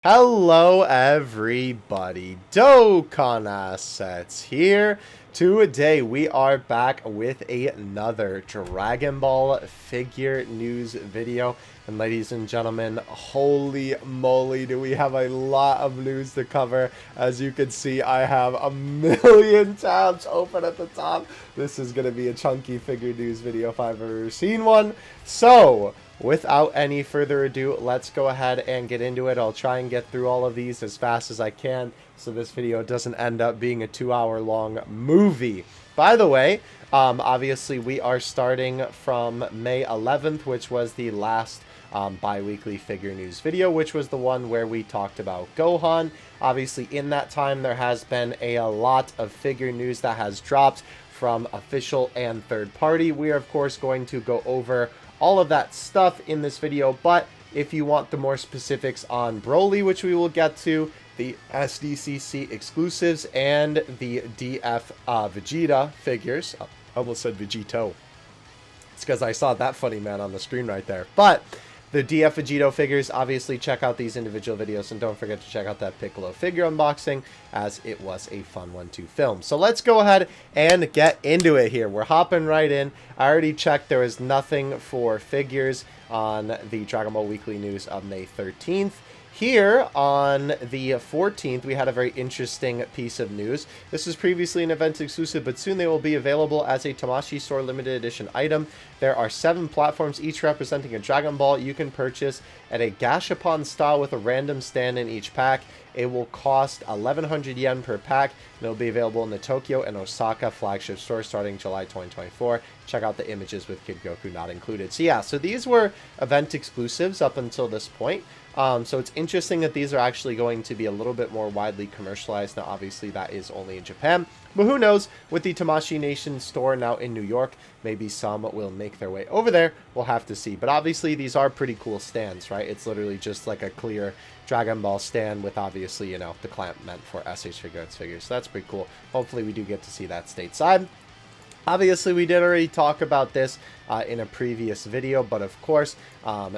Hello everybody, Dokkan Assets here. Today we are back with another Dragon Ball figure news video. And ladies and gentlemen, holy moly, do we have a lot of news to cover. As you can see, I have a million tabs open at the top. This is going to be a chunky figure news video if I've ever seen one. So without any further ado, let's go ahead and get into it. I'll try and get through all of these as fast as I can so this video doesn't end up being a 2-hour long movie. By the way, obviously we are starting from May 11th, which was the last bi-weekly figure news video, which was the one where we talked about Gohan. Obviously in that time there has been a lot of figure news that has dropped from official and third party. We are of course going to go over all of that stuff in this video, but if you want the more specifics on BROLY, which we will get to, the SDCC exclusives, and the DF Vegeta figures, I almost said Vegito. It's because I saw that funny man on the screen right there. But the DF Vegito figures, obviously check out these individual videos, and don't forget to check out that Piccolo figure unboxing, as it was a fun one to film. So let's go ahead and get into it here. We're hopping right in. I already checked, there is nothing for figures on the Dragon Ball Weekly News of May 13th. Here on the 14th, we had a very interesting piece of news. This was previously an event exclusive, but soon they will be available as a Tamashii store limited edition item. There are 7 platforms, each representing a Dragon Ball you can purchase at a Gashapon style with a random stand in each pack. It will cost 1,100 yen per pack, and it will be available in the Tokyo and Osaka flagship store starting July 2024. Check out the images with Kid Goku not included. So yeah, so these were event exclusives up until this point. So it's interesting that these are actually going to be a little bit more widely commercialized. Now, obviously, that is only in Japan. But who knows, with the Tamashii Nation store now in New York, maybe some will make their way over there. We'll have to see. But obviously, these are pretty cool stands, right? It's literally just like a clear Dragon Ball stand with, obviously, you know, the clamp meant for S.H. Figuarts figures. So that's pretty cool. Hopefully, we do get to see that stateside. Obviously, we did already talk about this in a previous video, but of course,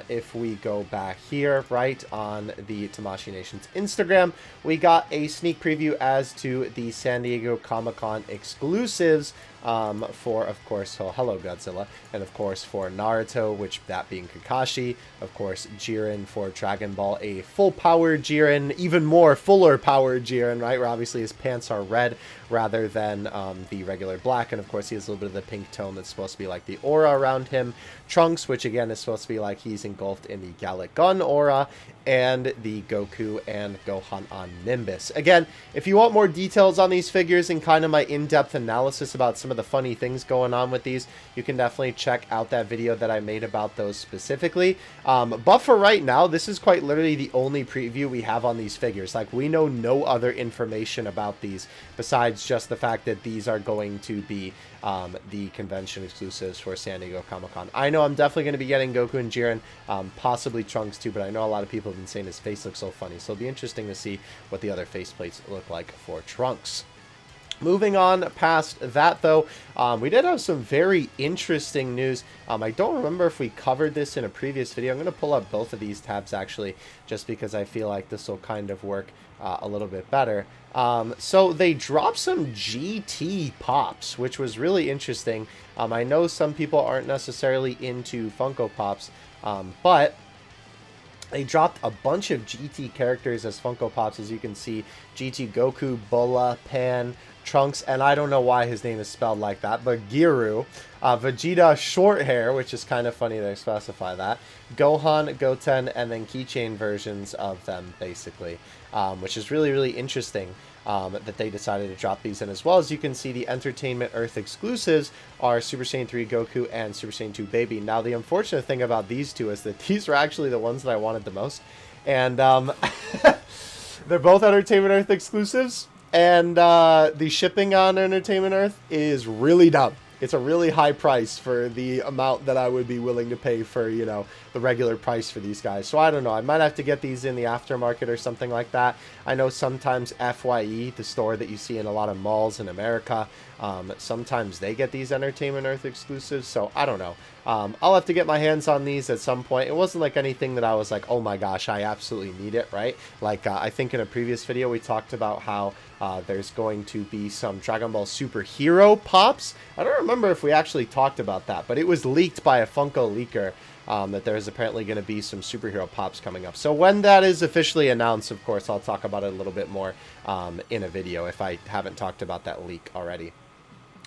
if we go back here, right, on the Tamashii Nation's Instagram, we got a sneak preview as to the San Diego Comic-Con exclusives for, of course, Hello Godzilla, and of course for Naruto, which that being Kakashi, of course Jiren for Dragon Ball, a full-powered Jiren, even more fuller-powered Jiren, right, where obviously his pants are red rather than the regular black, and of course he has a little bit of the pink tone that's supposed to be like the aura around him. Trunks, which again is supposed to be like he's engulfed in the Gallic Gun aura, and the Goku and Gohan on Nimbus. Again, if you want more details on these figures and kind of my in-depth analysis about some of the funny things going on with these, you can definitely check out that video that I made about those specifically. But for right now, this is quite literally the only preview we have on these figures. Like, we know no other information about these besides just the fact that these are going to be the convention exclusives for San Diego Comic-Con. I know I'm definitely going to be getting Goku and Jiren, possibly Trunks too, but I know a lot of people have been saying his face looks so funny, so it'll be interesting to see what the other faceplates look like for Trunks. Moving on past that, though, we did have some very interesting news. I don't remember if we covered this in a previous video. I'm going to pull up both of these tabs, actually, just because I feel like this will kind of work a little bit better. So they dropped some GT Pops, which was really interesting. I know some people aren't necessarily into Funko Pops, but they dropped a bunch of GT characters as Funko Pops, as you can see. GT Goku, Bulma, Pan, Trunks, and I don't know why his name is spelled like that, but Giru, Vegeta short hair, which is kind of funny they specify that, Gohan, Goten, and then keychain versions of them, basically, which is really, really interesting. That they decided to drop these in, as well as you can see the Entertainment Earth exclusives are Super Saiyan 3 Goku and Super Saiyan 2 Baby. Now, the unfortunate thing about these two is that these are actually the ones that I wanted the most, and they're both Entertainment Earth exclusives, and the shipping on Entertainment Earth is really dumb. it's a really high price for the amount that I would be willing to pay for, you know, the regular price for these guys. So I don't know. I might have to get these in the aftermarket or something like that. I know sometimes FYE, the store that you see in a lot of malls in America, sometimes they get these Entertainment Earth exclusives. So I don't know. I'll have to get my hands on these at some point. It wasn't like anything that I was like, oh my gosh, I absolutely need it, right? Like, I think in a previous video, we talked about how there's going to be some Dragon Ball Superhero pops. I don't remember if we actually talked about that, but it was leaked by a Funko leaker that there's apparently going to be some superhero pops coming up. So when that is officially announced, of course, I'll talk about it a little bit more in a video if I haven't talked about that leak already.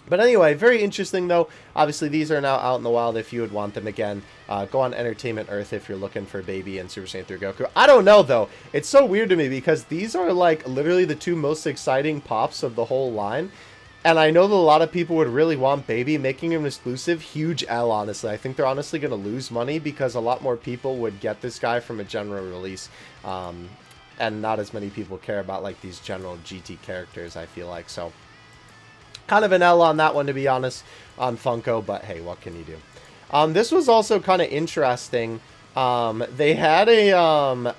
But anyway, very interesting though. Obviously, these are now out in the wild if you would want them again. Go on Entertainment Earth if you're looking for Baby and Super Saiyan 3 Goku. I don't know though. It's so weird to me because these are like literally the two most exciting pops of the whole line. And I know that a lot of people would really want Baby. Making him exclusive, huge L, honestly. I think they're honestly going to lose money because a lot more people would get this guy from a general release. And not as many people care about like these general GT characters, I feel like. So kind of an L on that one, to be honest, on Funko, but hey, what can you do? This was also kind of interesting. They had a,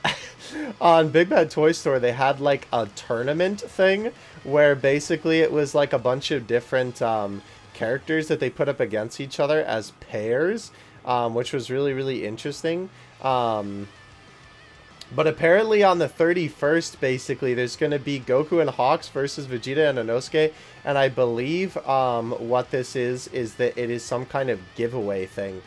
on Big Bad Toy Store, they had like a tournament thing where basically it was like a bunch of different characters that they put up against each other as pairs, which was really, really interesting. But apparently on the 31st, basically, there's going to be Goku and Hawks versus Vegeta and Inosuke. And I believe what this is that it is some kind of giveaway thing.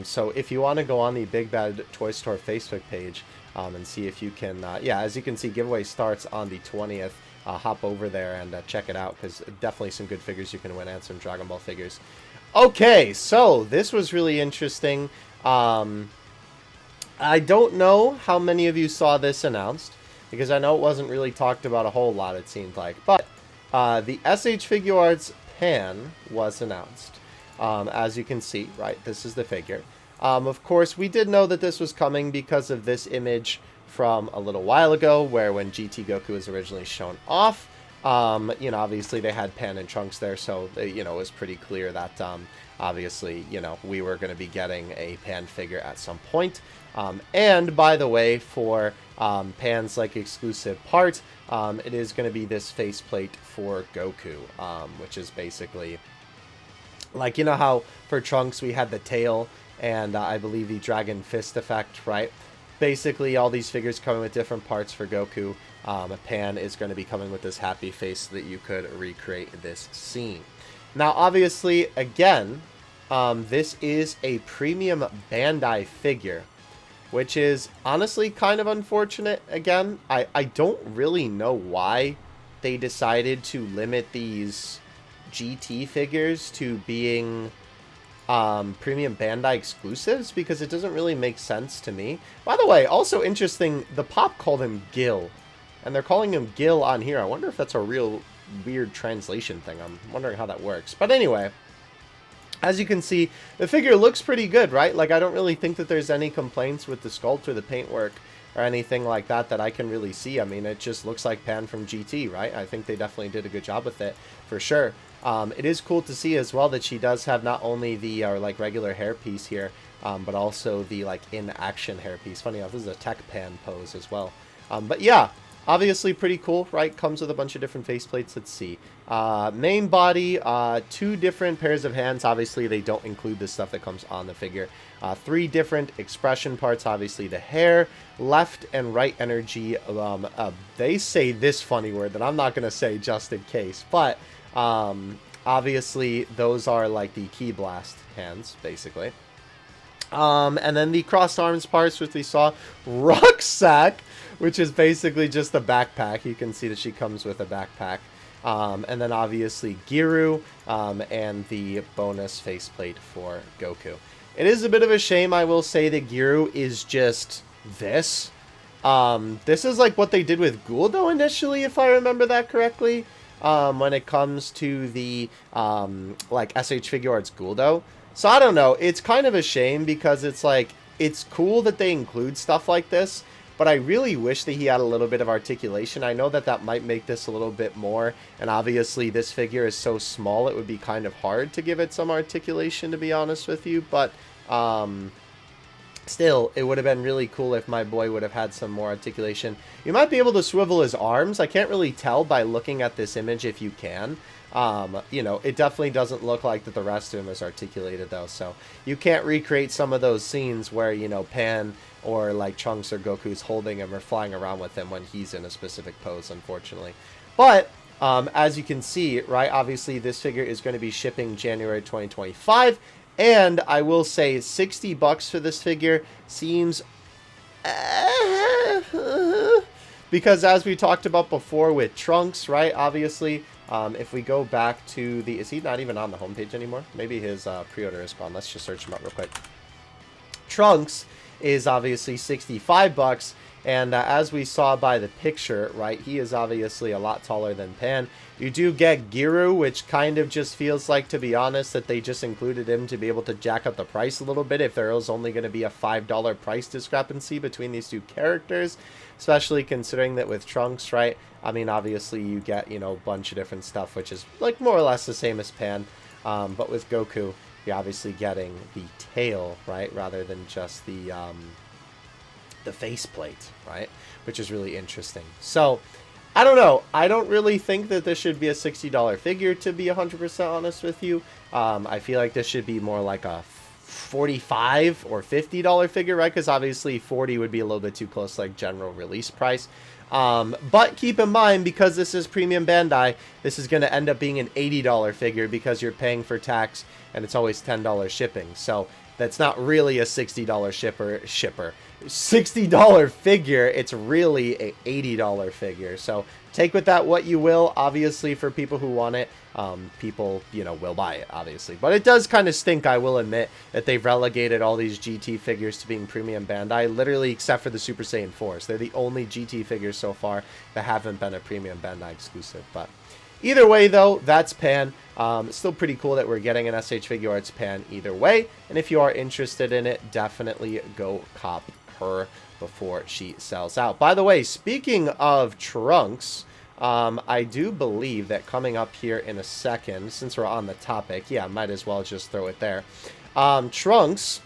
So if you want to go on the Big Bad Toy Store Facebook page and see if you can, yeah, as you can see, giveaway starts on the 20th. Hop over there and check it out because definitely some good figures you can win and some Dragon Ball figures. Okay, so this was really interesting. I don't know how many of you saw this announced, because I know it wasn't really talked about a whole lot, it seemed like. But the S.H. Figuarts Pan was announced. As you can see, right, this is the figure. Of course, we did know that this was coming because of this image from a little while ago, where when GT Goku was originally shown off, you know, obviously they had Pan and Trunks there, so, you know, it was pretty clear that, obviously, you know, we were going to be getting a Pan figure at some point. And by the way, for Pan's like exclusive part, it is going to be this faceplate for Goku, which is basically like, you know how for Trunks we had the tail and I believe the Dragon Fist effect, right? Basically, all these figures coming with different parts for Goku. Pan is going to be coming with this happy face so that you could recreate this scene. Now, obviously, again, this is a premium Bandai figure, which is honestly kind of unfortunate. Again, I don't really know why they decided to limit these GT figures to being premium Bandai exclusives, because it doesn't really make sense to me. By the way, also interesting, the pop called him Gil, and they're calling him Gil on here. I wonder if that's a real weird translation thing. I'm wondering how that works. But anyway, as you can see, the figure looks pretty good, right? Like, I don't really think that there's any complaints with the sculpt or the paintwork or anything like that that I can really see. I mean, it just looks like Pan from GT, right? I think they definitely did a good job with it, for sure. It is cool to see as well that she does have not only the like regular hairpiece here, but also the like in-action hairpiece. Funny enough, this is a tech Pan pose as well. But yeah, obviously pretty cool, right? Comes with a bunch of different faceplates. Let's see. Main body, 2 different pairs of hands. Obviously, they don't include the stuff that comes on the figure. 3 different expression parts. Obviously, the hair, left and right energy. They say this funny word that I'm not going to say just in case, but obviously those are like the key blast hands, basically. And then the crossed arms parts, which we saw. Rucksack, which is basically just a backpack. You can see that she comes with a backpack. And then obviously Giru, and the bonus faceplate for Goku. It is a bit of a shame, I will say, that Giru is just this. This is like what they did with Guldo initially, if I remember that correctly. When it comes to the like S.H. Figuarts Guldo. So I don't know, it's kind of a shame because it's like, it's cool that they include stuff like this, but I really wish that he had a little bit of articulation. I know that that might make this a little bit more, and obviously this figure is so small it would be kind of hard to give it some articulation, to be honest with you, but still, it would have been really cool if my boy would have had some more articulation. You might be able to swivel his arms. I can't really tell by looking at this image if you can. You know, it definitely doesn't look like that the rest of him is articulated, though. So you can't recreate some of those scenes where, you know, Pan or, like, Trunks or Goku's holding him or flying around with him when he's in a specific pose, unfortunately. But as you can see, right, obviously this figure is going to be shipping January 2025. And I will say $60 for this figure seems... because as we talked about before with Trunks, right, obviously, if we go back to the... Is he not even on the homepage anymore? Maybe his pre-order is gone. Let's just search him up real quick. Trunks is obviously $65. And as we saw by the picture, right, he is obviously a lot taller than Pan. You do get Giru, which kind of just feels like, to be honest, that they just included him to be able to jack up the price a little bit if there was only going to be a $5 price discrepancy between these two characters, especially considering that with Trunks, right, I mean, obviously you get, you know, a bunch of different stuff, which is, like, more or less the same as Pan, but with Goku, you're obviously getting the tail, right, rather than just the faceplate, right? Which is really interesting. So, I don't know. I don't really think that this should be a $60 figure, to be 100% honest with you. I feel like this should be more like a $45 or $50 figure, right? Because obviously 40 would be a little bit too close to like general release price. But keep in mind, because this is Premium Bandai, this is going to end up being an $80 figure because you're paying for tax and it's always $10 shipping. So that's not really a $60 shipper. $60 figure, it's really a $80 figure. So take with that what you will. Obviously, for people who want it, people, you know, will buy it, obviously. But it does kind of stink, I will admit, that they've relegated all these GT figures to being Premium Bandai, literally except for the Super Saiyan 4s. They're the only GT figures so far that haven't been a Premium Bandai exclusive. But either way, though, that's Pan. It's still pretty cool that we're getting an S.H. Figuarts Pan either way. And if you are interested in it, definitely go cop her before she sells out. By the way, speaking of Trunks, I do believe that coming up here in a second, since we're on the topic, yeah, might as well just throw it there. Trunks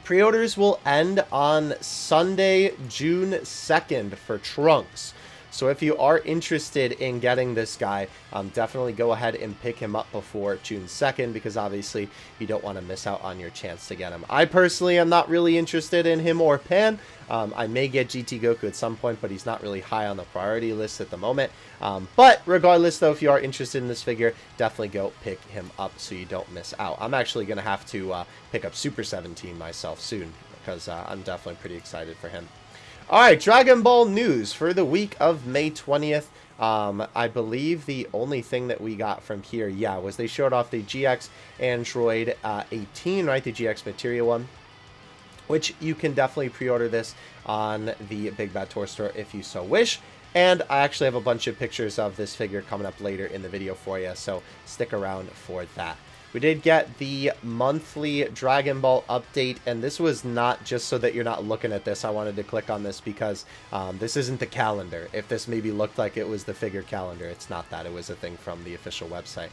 pre-orders will end on Sunday, June 2nd for Trunks. So if you are interested in getting this guy, definitely go ahead and pick him up before June 2nd, because obviously you don't want to miss out on your chance to get him. I personally am not really interested in him or Pan. I may get GT Goku at some point, but he's not really high on the priority list at the moment. But regardless, though, if you are interested in this figure, definitely go pick him up so you don't miss out. I'm actually going to have to pick up Super 17 myself soon, because I'm definitely pretty excited for him. Alright, Dragon Ball news for the week of May 20th. I believe the only thing that we got from here, yeah, was they showed off the GX Android 18, right? The GX Materia one, which you can definitely pre-order this on the Big Bad Toy Store if you so wish. And I actually have a bunch of pictures of this figure coming up later in the video for you, so stick around for that. We did get the monthly Dragon Ball update, and this was not just so that you're not looking at this. I wanted to click on this because this isn't the calendar. If this maybe looked like it was the figure calendar, it's not that. It was a thing from the official website.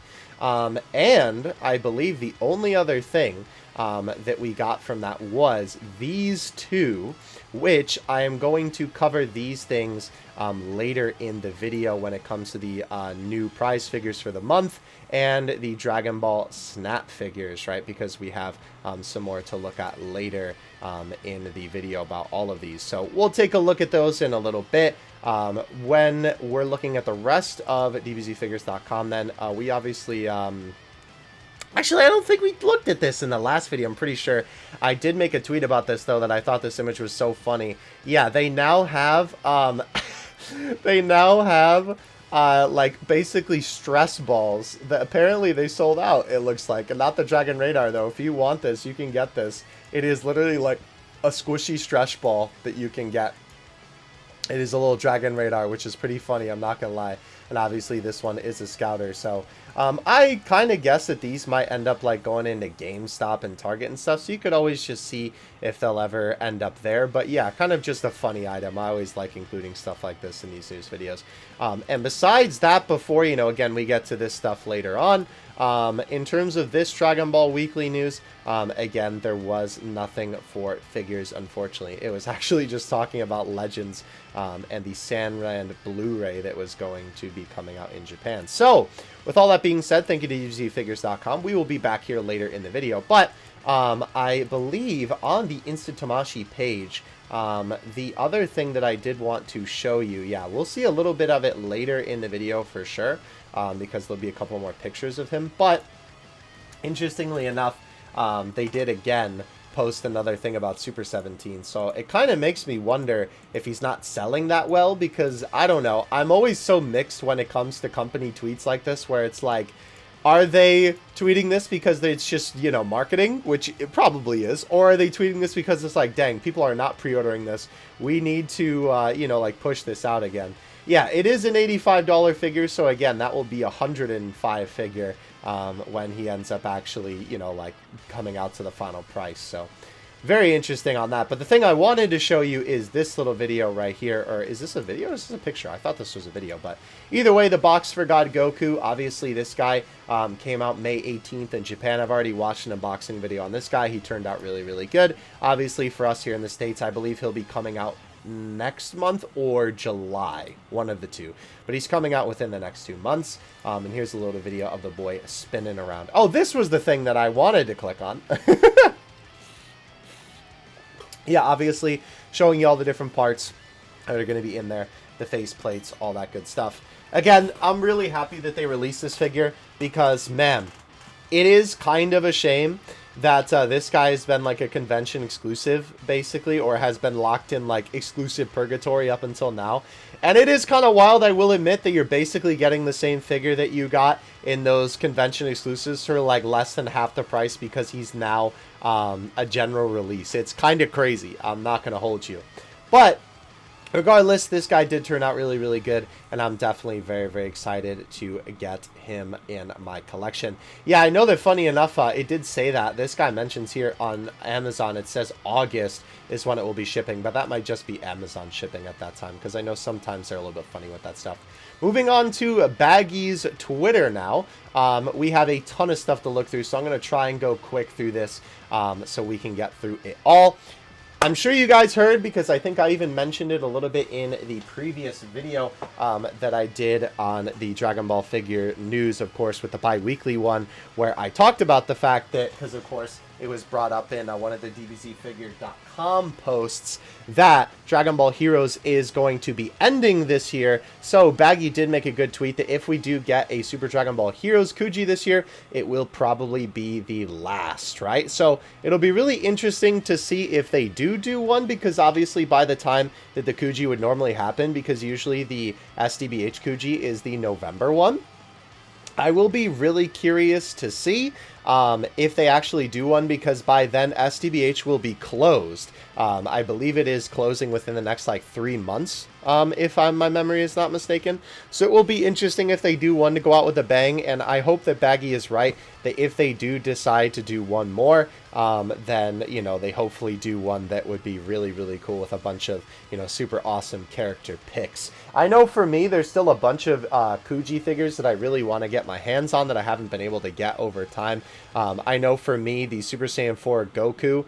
And I believe the only other thing that we got from that was these two, which I am going to cover these things later in the video when it comes to the new prize figures for the month and the Dragon Ball Snap figures, right? Because we have some more to look at later in the video about all of these. So we'll take a look at those in a little bit. When we're looking at the rest of dbzfigures.com, then we obviously... Actually, I don't think we looked at this in the last video. I'm pretty sure I did make a tweet about this, though, that I thought this image was so funny. Yeah, they now have... like, basically stress balls that apparently they sold out, it looks like. And not the Dragon Radar, though. If you want this, you can get this. It is literally like a squishy stress ball that you can get. It is a little Dragon Radar, which is pretty funny, I'm not gonna lie. And obviously this one is a Scouter, so I kind of guess that these might end up like going into GameStop and Target and stuff, so you could always just see if they'll ever end up there. But yeah, kind of just a funny item. I always like including stuff like this in these news videos. And besides that, before, you know, again, we get to this stuff later on, in terms of this Dragon Ball Weekly news, again, there was nothing for figures, unfortunately. It was actually just talking about Legends and the Sanran Blu-ray that was going to be coming out in Japan. So, with all that being said, thank you to UZFigures.com. We will be back here later in the video, but I believe on the Instant Tamashii page, the other thing that I did want to show you, yeah, we'll see a little bit of it later in the video for sure, because there'll be a couple more pictures of him, but interestingly enough, they did again post another thing about Super 17, so it kind of makes me wonder if he's not selling that well, because I don't know, I'm always so mixed when it comes to company tweets like this, where it's like, are they tweeting this because it's just, you know, marketing, which it probably is, or are they tweeting this because it's like, dang, people are not pre-ordering this, we need to, you know, like push this out again. Yeah, it is an $85 figure, so again, that will be a $105 figure when he ends up actually, you know, like coming out to the final price. So very interesting on that. But the thing I wanted to show you is this little video right here. Or is this a video or is this a picture? I thought this was a video, but either way, the box for God Goku. Obviously, this guy came out May 18th in Japan. I've already watched an unboxing video on this guy. He turned out really, really good. Obviously, for us here in the States, I believe he'll be coming out next month or July, one of the two, but he's coming out within the next 2 months. And here's a little video of the boy spinning around. Oh, this was the thing that I wanted to click on. Yeah, obviously showing you all the different parts that are going to be in there, the face plates, all that good stuff. Again, I'm really happy that they released this figure because, man, it is kind of a shame that this guy has been like a convention exclusive, basically, or has been locked in like exclusive purgatory up until now. And it is kind of wild, I will admit, that you're basically getting the same figure that you got in those convention exclusives for like less than half the price because he's now a general release. It's kind of crazy, I'm not going to hold you. But regardless, this guy did turn out really, really good, and I'm definitely very, very excited to get him in my collection. Yeah, I know that, funny enough, it did say that. This guy mentions here on Amazon, it says August is when it will be shipping, but that might just be Amazon shipping at that time, because I know sometimes they're a little bit funny with that stuff. Moving on to Baggy's Twitter now. We have a ton of stuff to look through, so I'm going to try and go quick through this so we can get through it all. I'm sure you guys heard, because I think I even mentioned it a little bit in the previous video that I did on the Dragon Ball figure news, of course, with the bi-weekly one, where I talked about the fact that, because of course it was brought up in one of the DBZFigure.com posts, that Dragon Ball Heroes is going to be ending this year. So Baggy did make a good tweet that if we do get a Super Dragon Ball Heroes Kuji this year, it will probably be the last, right? So it'll be really interesting to see if they do one, because obviously by the time that the Kuji would normally happen, because usually the SDBH Kuji is the November one, I will be really curious to see if they actually do one, because by then SDBH will be closed. I believe it is closing within the next like 3 months, if my memory is not mistaken. So it will be interesting if they do one to go out with a bang, and I hope that Baggy is right, that if they do decide to do one more, then, you know, they hopefully do one that would be really, really cool with a bunch of, you know, super awesome character picks. I know for me, there's still a bunch of Kuji figures that I really want to get my hands on that I haven't been able to get over time. I know for me, the Super Saiyan 4 Goku,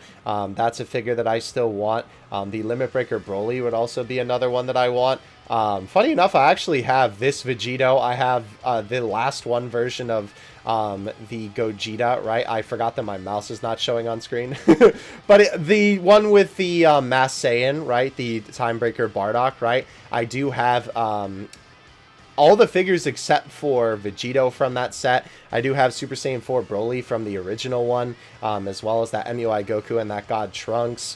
that's a figure that I still want. The Limit Breaker Broly would also be another one that I want. Funny enough, I actually have this Vegito. I have the last one version of the Gogeta, right? I forgot that my mouse is not showing on screen. But the one with the Mass Saiyan, right? The Timebreaker Bardock, right? I do have all the figures except for Vegito from that set. I do have Super Saiyan 4 Broly from the original one, as well as that MUI Goku and that God Trunks.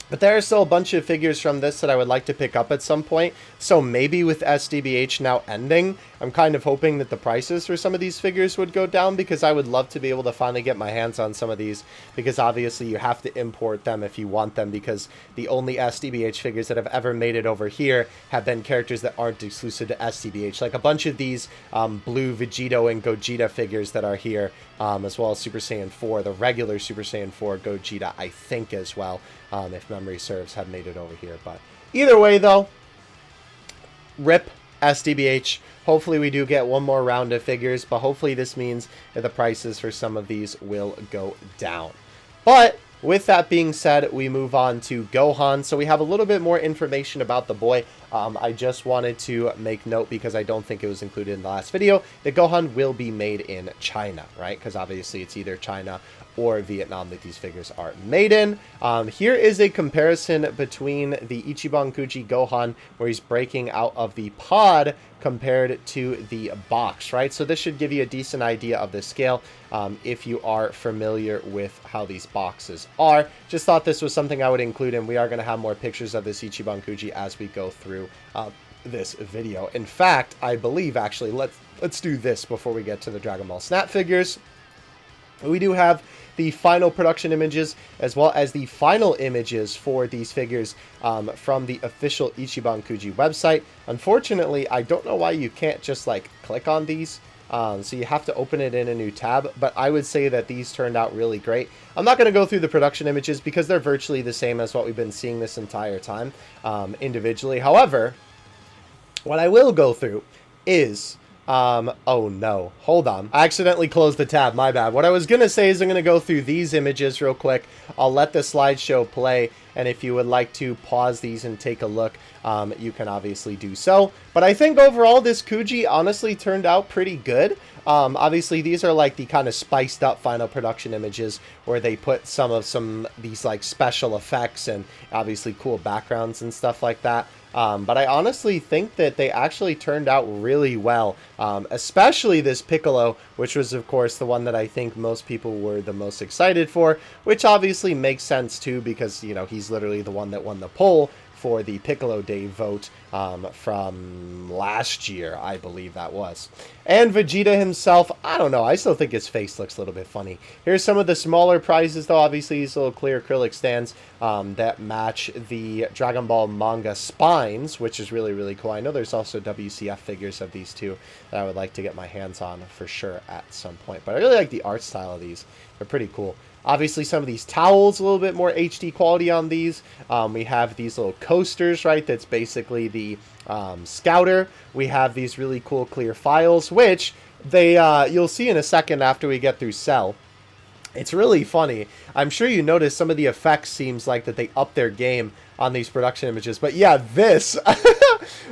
But there are still a bunch of figures from this that I would like to pick up at some point. So maybe with SDBH now ending, I'm kind of hoping that the prices for some of these figures would go down, because I would love to be able to finally get my hands on some of these, because obviously you have to import them if you want them, because the only SDBH figures that have ever made it over here have been characters that aren't exclusive to SDBH. Like a bunch of these blue Vegito and Gogeta figures that are here, as well as Super Saiyan 4, the regular Super Saiyan 4 Gogeta, I think, as well. If memory serves, have made it over here. But either way, though, rip SDBH. Hopefully we do get one more round of figures, but hopefully this means that the prices for some of these will go down. But with that being said, we move on to Gohan. So we have a little bit more information about the boy. I just wanted to make note, because I don't think it was included in the last video, that Gohan will be made in China, right? Because obviously it's either China or Vietnam that these figures are made in. Here is a comparison between the Ichiban Kuji Gohan, where he's breaking out of the pod, compared to the box, right? So this should give you a decent idea of the scale, if you are familiar with how these boxes are. Just thought this was something I would include, and we are going to have more pictures of this Ichiban Kuji as we go through this video. In fact, I believe, actually, let's do this before we get to the Dragon Ball Snap figures. We do have the final production images, as well as the final images for these figures from the official Ichiban Kuji website. Unfortunately, I don't know why you can't just like click on these. So you have to open it in a new tab, but I would say that these turned out really great. I'm not going to go through the production images because they're virtually the same as what we've been seeing this entire time individually. However, what I will go through is... oh no, hold on. I accidentally closed the tab, my bad. What I was going to say is I'm going to go through these images real quick. I'll let the slideshow play, and if you would like to pause these and take a look, you can obviously do so. But I think overall this Kuji honestly turned out pretty good. Obviously these are like the kind of spiced up final production images where they put some of these like special effects and obviously cool backgrounds and stuff like that. But I honestly think that they actually turned out really well, especially this Piccolo, which was, of course, the one that I think most people were the most excited for, which obviously makes sense, too, because, you know, he's literally the one that won the poll for the Piccolo Day vote from last year, I believe that was. And Vegeta himself, I don't know, I still think his face looks a little bit funny. Here's some of the smaller prizes, though. Obviously, these little clear acrylic stands that match the Dragon Ball manga spines, which is really, really cool. I know there's also WCF figures of these two that I would like to get my hands on for sure at some point. But I really like the art style of these. They're pretty cool. Obviously, some of these towels, a little bit more HD quality on these. We have these little coasters, right? That's basically the Scouter. We have these really cool clear files, which you'll see in a second after we get through Cell. It's really funny. I'm sure you noticed some of the effects seems like that they up their game on these production images. But yeah, this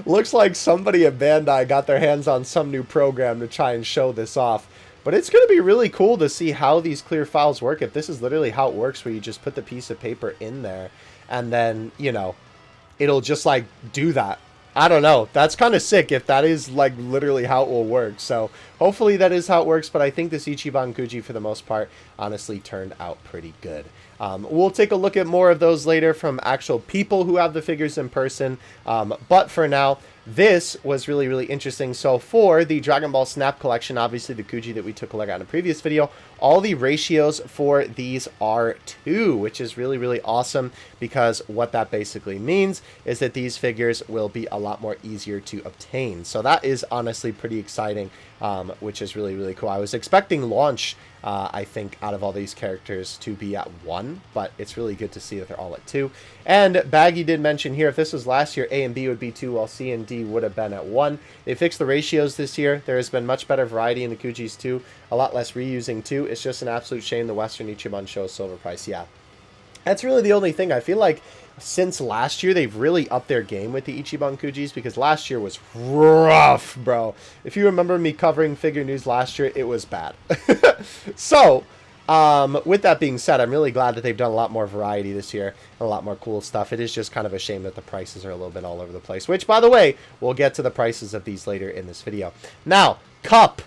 looks like somebody at Bandai got their hands on some new program to try and show this off. But it's going to be really cool to see how these clear files work. If this is literally how it works, where you just put the piece of paper in there and then, you know, it'll just like do that. I don't know. That's kind of sick if that is like literally how it will work. So hopefully that is how it works. But I think this Ichiban Kuji, for the most part, honestly turned out pretty good. We'll take a look at more of those later from actual people who have the figures in person. But for now, this was really, really interesting. So for the Dragon Ball Snap collection, obviously the Kuji that we took a look at in a previous video, all the ratios for these are 2, which is really, really awesome, because what that basically means is that these figures will be a lot more easier to obtain. So that is honestly pretty exciting, which is really, really cool. I was expecting launch, I think, out of all these characters to be at 1, but it's really good to see that they're all at 2. And Baggy did mention here, if this was last year, A and B would be 2, while C and D would have been at 1. They fixed the ratios this year. There has been much better variety in the Kujis too, a lot less reusing too. It's just an absolute shame the Western Ichiban shows silver price. Yeah, that's really the only thing. I feel like since last year, they've really upped their game with the Ichiban Kujis, because last year was rough, bro. If you remember me covering figure news last year, it was bad. So, with that being said, I'm really glad that they've done a lot more variety this year and a lot more cool stuff. It is just kind of a shame that the prices are a little bit all over the place, which, by the way, we'll get to the prices of these later in this video. Now, cup.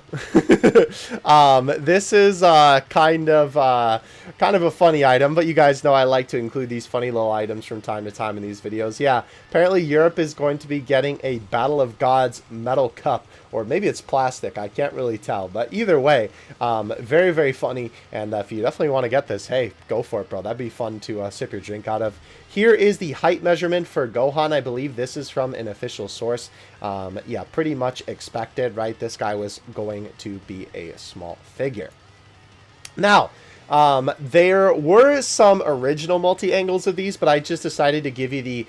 This is kind of a funny item, but you guys know I like to include these funny little items from time to time in these videos. Yeah, apparently Europe is going to be getting a Battle of Gods metal cup, or maybe it's plastic, I can't really tell, but either way, very, very funny. And if you definitely want to get this, hey, go for it, bro. That'd be fun to sip your drink out of. Here is the height measurement for Gohan. I believe this is from an official source. Yeah, pretty much expected, right? This guy was going to be a small figure. Now, there were some original multi-angles of these, but I just decided to give you the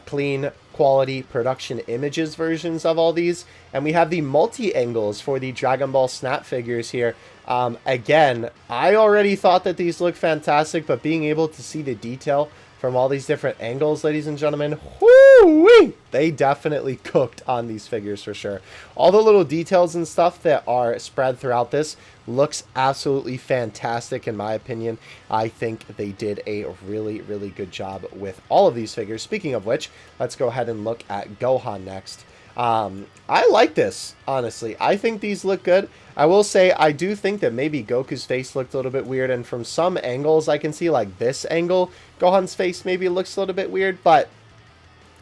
clean quality production images versions of all these. And we have the multi-angles for the Dragon Ball Snap figures here. Again, I already thought that these looked fantastic, but being able to see the detail from all these different angles, ladies and gentlemen, whoo-wee, they definitely cooked on these figures for sure. All the little details and stuff that are spread throughout this looks absolutely fantastic in my opinion. I think they did a really, really good job with all of these figures. Speaking of which, let's go ahead and look at Gohan next. I like this, honestly. I think these look good. I will say I do think that maybe Goku's face looked a little bit weird, and from some angles I can see, like this angle, Gohan's face maybe looks a little bit weird, but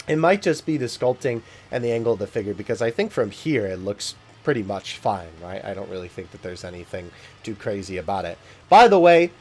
it might just be the sculpting and the angle of the figure, because I think from here it looks pretty much fine, right? I don't really think that there's anything too crazy about it. By the way,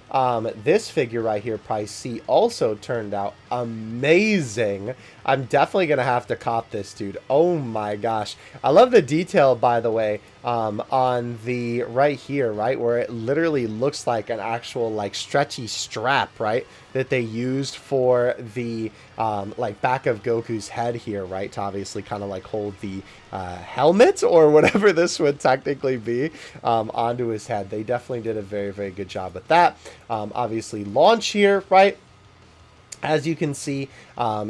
this figure right here, Price C, also turned out amazing. I'm definitely going to have to cop this, dude. Oh my gosh. I love the detail, by the way, on the right here, right, where it literally looks like an actual, like, stretchy strap, right, that they used for the, like, back of Goku's head here, right, to obviously kind of, like, hold the helmet, or whatever this would technically be, onto his head. They definitely did a very, very good job with that. Obviously, launch here, right? As you can see,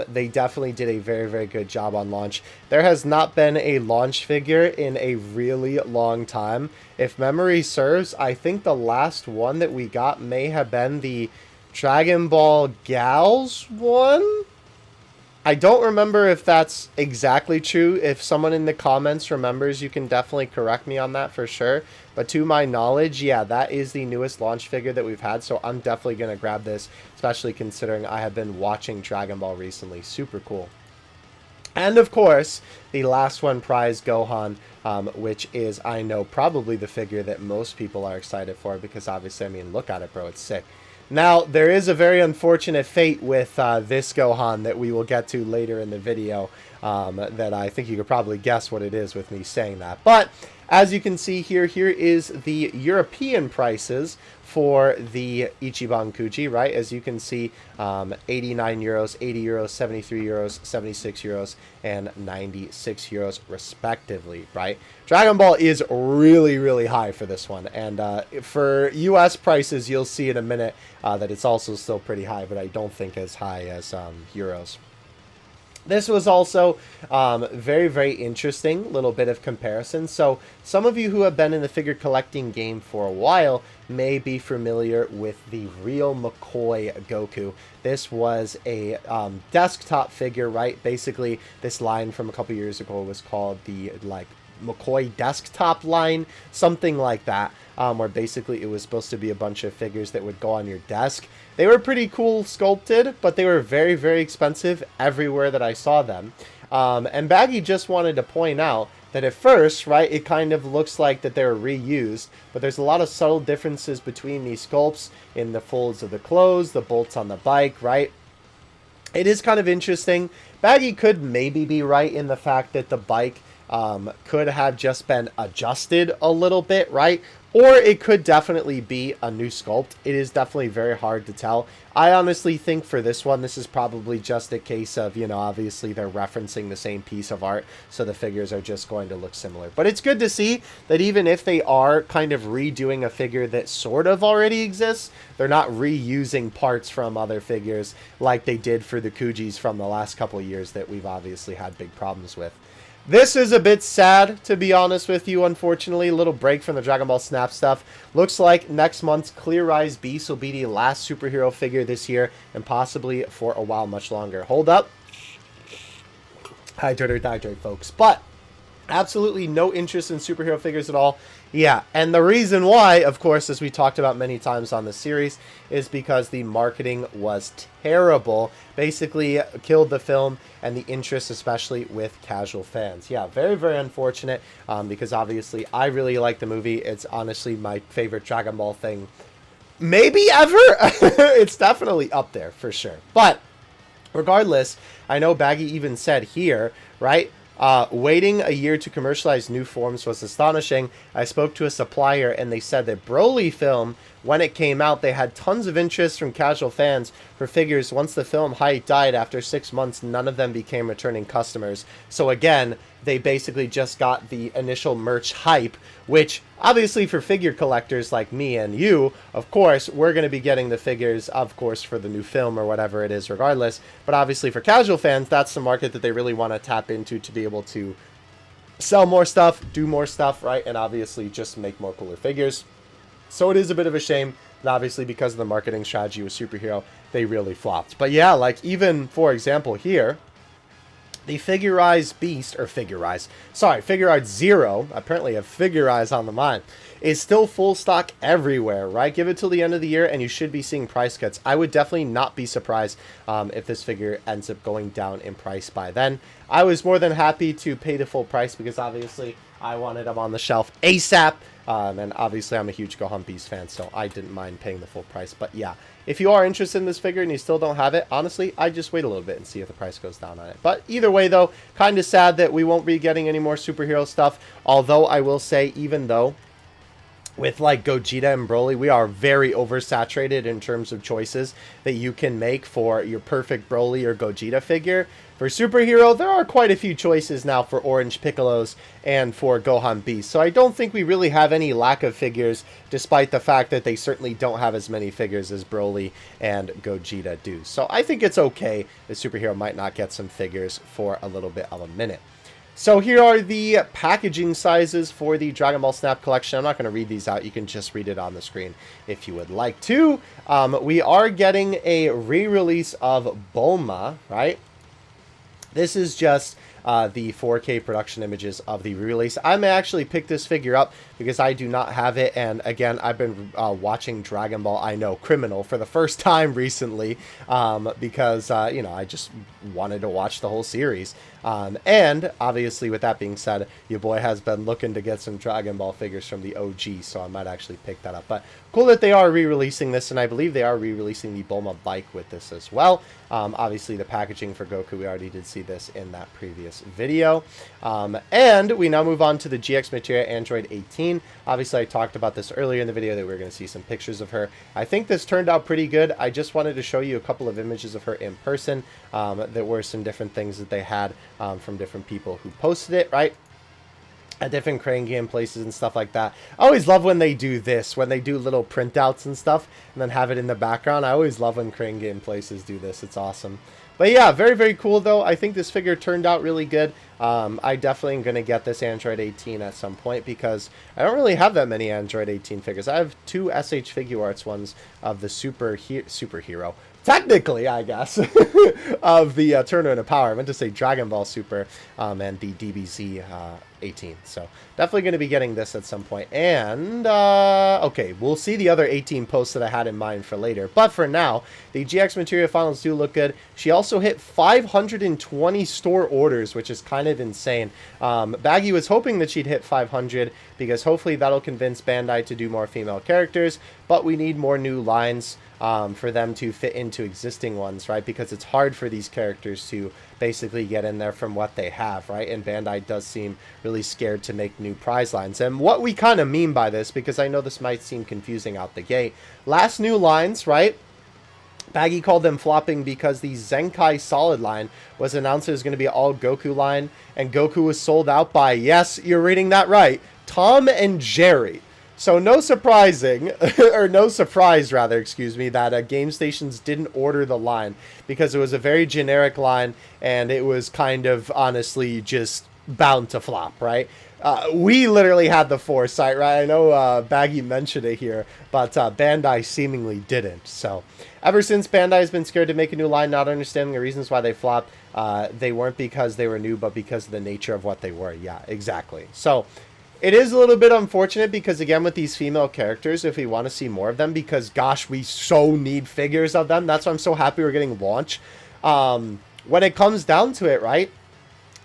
they definitely did a very, very good job on launch. There has not been a launch figure in a really long time. If memory serves, I think the last one that we got may have been the Dragon Ball Gals one. I don't remember if that's exactly true. If someone in the comments remembers, you can definitely correct me on that for sure. But to my knowledge, yeah, that is the newest launch figure that we've had. So I'm definitely going to grab this, especially considering I have been watching Dragon Ball recently. Super cool. And of course, the last one, Prize Gohan, which is, I know, probably the figure that most people are excited for, because obviously, I mean, look at it, bro. It's sick. Now, there is a very unfortunate fate with this Gohan that we will get to later in the video, that I think you could probably guess what it is with me saying that. But as you can see here, here is the European prices for the Ichiban Kuji, right? As you can see, 89 euros, 80 euros, 73 euros, 76 euros, and 96 euros respectively, right? Dragon Ball is really, really high for this one. And for US prices, you'll see in a minute that it's also still pretty high, but I don't think as high as euros. This was also very, very interesting, little bit of comparison. So some of you who have been in the figure collecting game for a while may be familiar with the real McCoy Goku. This was a desktop figure, right? Basically, this line from a couple years ago was called the, like, McCoy desktop line, something like that, where basically it was supposed to be a bunch of figures that would go on your desk. They were pretty cool sculpted, but they were very, very expensive everywhere that I saw them. And Baggy just wanted to point out that at first, right, it kind of looks like that they're reused, but there's a lot of subtle differences between these sculpts in the folds of the clothes, the bolts on the bike, right? It is kind of interesting. Baggy could maybe be right in the fact that the bike could have just been adjusted a little bit, right? Or it could definitely be a new sculpt. It is definitely very hard to tell. I honestly think for this one, this is probably just a case of, you know, obviously they're referencing the same piece of art, so the figures are just going to look similar. But it's good to see that even if they are kind of redoing a figure that sort of already exists, they're not reusing parts from other figures like they did for the Kujis from the last couple of years that we've obviously had big problems with. This is a bit sad, to be honest with you, unfortunately. A little break from the Dragon Ball Snap stuff. Looks like next month's Clear Eyes Beast will be the last superhero figure this year, and possibly for a while much longer. Hold up. Hydrate, folks. But Absolutely no interest in superhero figures at all. Yeah, and the reason why, of course, as we talked about many times on the series, is because the marketing was terrible. Basically killed the film and the interest, especially with casual fans. Yeah, very, very unfortunate, because obviously I really like the movie. It's honestly my favorite Dragon Ball thing maybe ever. It's definitely up there for sure. But regardless, I know Baggy even said here, right? Waiting a year to commercialize new forms was astonishing. I spoke to a supplier and they said that BROLY film, when it came out, they had tons of interest from casual fans for figures. Once the film hype died after 6 months, none of them became returning customers. So again, they basically just got the initial merch hype, which obviously for figure collectors like me and you, of course, we're going to be getting the figures, of course, for the new film or whatever it is regardless. But obviously for casual fans, that's the market that they really want to tap into to be able to sell more stuff, do more stuff, right? And obviously just make more cooler figures. So it is a bit of a shame. And obviously because of the marketing strategy with superhero, they really flopped. But yeah, like even for example here, the Figuarts Beast, or Figuarts Zero, apparently a Figuarts on the mind, is still full stock everywhere, right? Give it till the end of the year and you should be seeing price cuts. I would definitely not be surprised if this figure ends up going down in price by then. I was more than happy to pay the full price because obviously I wanted them on the shelf ASAP. And obviously I'm a huge Gohan Beast fan, so I didn't mind paying the full price. But yeah, if you are interested in this figure and you still don't have it, honestly, I'd just wait a little bit and see if the price goes down on it. But either way, though, kind of sad that we won't be getting any more superhero stuff. Although I will say, even though with like Gogeta and Broly, we are very oversaturated in terms of choices that you can make for your perfect Broly or Gogeta figure. For superhero, there are quite a few choices now for Orange Piccolos and for Gohan Beast. So I don't think we really have any lack of figures, despite the fact that they certainly don't have as many figures as Broly and Gogeta do. So I think it's okay that superhero might not get some figures for a little bit of a minute. So here are the packaging sizes for the Dragon Ball Snap collection. I'm not going to read these out. You can just read it on the screen if you would like to. We are getting a re-release of Bulma, right? This is just the 4K production images of the re-release. I may actually pick this figure up because I do not have it. And again, I've been watching Dragon Ball, I know, Criminal for the first time recently because, you know, I just wanted to watch the whole series. And obviously, with that being said, your boy has been looking to get some Dragon Ball figures from the OG, so I might actually pick that up. But cool that they are re-releasing this, and I believe they are re-releasing the Bulma bike with this as well. Obviously, the packaging for Goku, we already did see this in that previous video. And we now move on to the GX Materia Android 18. Obviously, I talked about this earlier in the video that we were going to see some pictures of her. I think this turned out pretty good. I just wanted to show you a couple of images of her in person. There were some different things that they had from different people who posted it, right? At different crane game places and stuff like that. I always love when they do this, when they do little printouts and stuff, and then have it in the background. I always love when crane game places do this. It's awesome. But yeah, very, very cool, though. I think this figure turned out really good. I definitely am going to get this Android 18 at some point because I don't really have that many Android 18 figures. I have two SH Figuarts ones of the superhero. Technically, I guess, of the Tournament of Power. I meant to say Dragon Ball Super and the DBZ 18. So definitely going to be getting this at some point. And, okay, we'll see the other 18 posts that I had in mind for later. But for now, the GX Materia finals do look good. She also hit 520 store orders, which is kind of insane. Baggy was hoping that she'd hit 500 because hopefully that'll convince Bandai to do more female characters. But we need more new lines for them to fit into existing ones, right? Because it's hard for these characters to basically get in there from what they have, right? And Bandai does seem really scared to make new prize lines. And what we kind of mean by this, because I know this might seem confusing out the gate, last new lines, right? Baggy called them flopping because the Zenkai Solid line was announced it was going to be an all Goku line, and Goku was sold out by, yes, you're reading that right, Tom and Jerry. So no surprising, or no surprise rather, excuse me, that Game Stations didn't order the line because it was a very generic line and it was kind of honestly just bound to flop, right? We literally had the foresight, right? I know Baggy mentioned it here, but Bandai seemingly didn't. So ever since Bandai has been scared to make a new line, not understanding the reasons why they flopped, they weren't because they were new, but because of the nature of what they were. Yeah, exactly. So it is a little bit unfortunate because, again, with these female characters, if we want to see more of them, because, gosh, we so need figures of them. That's why I'm so happy we're getting Launch. When it comes down to it, right,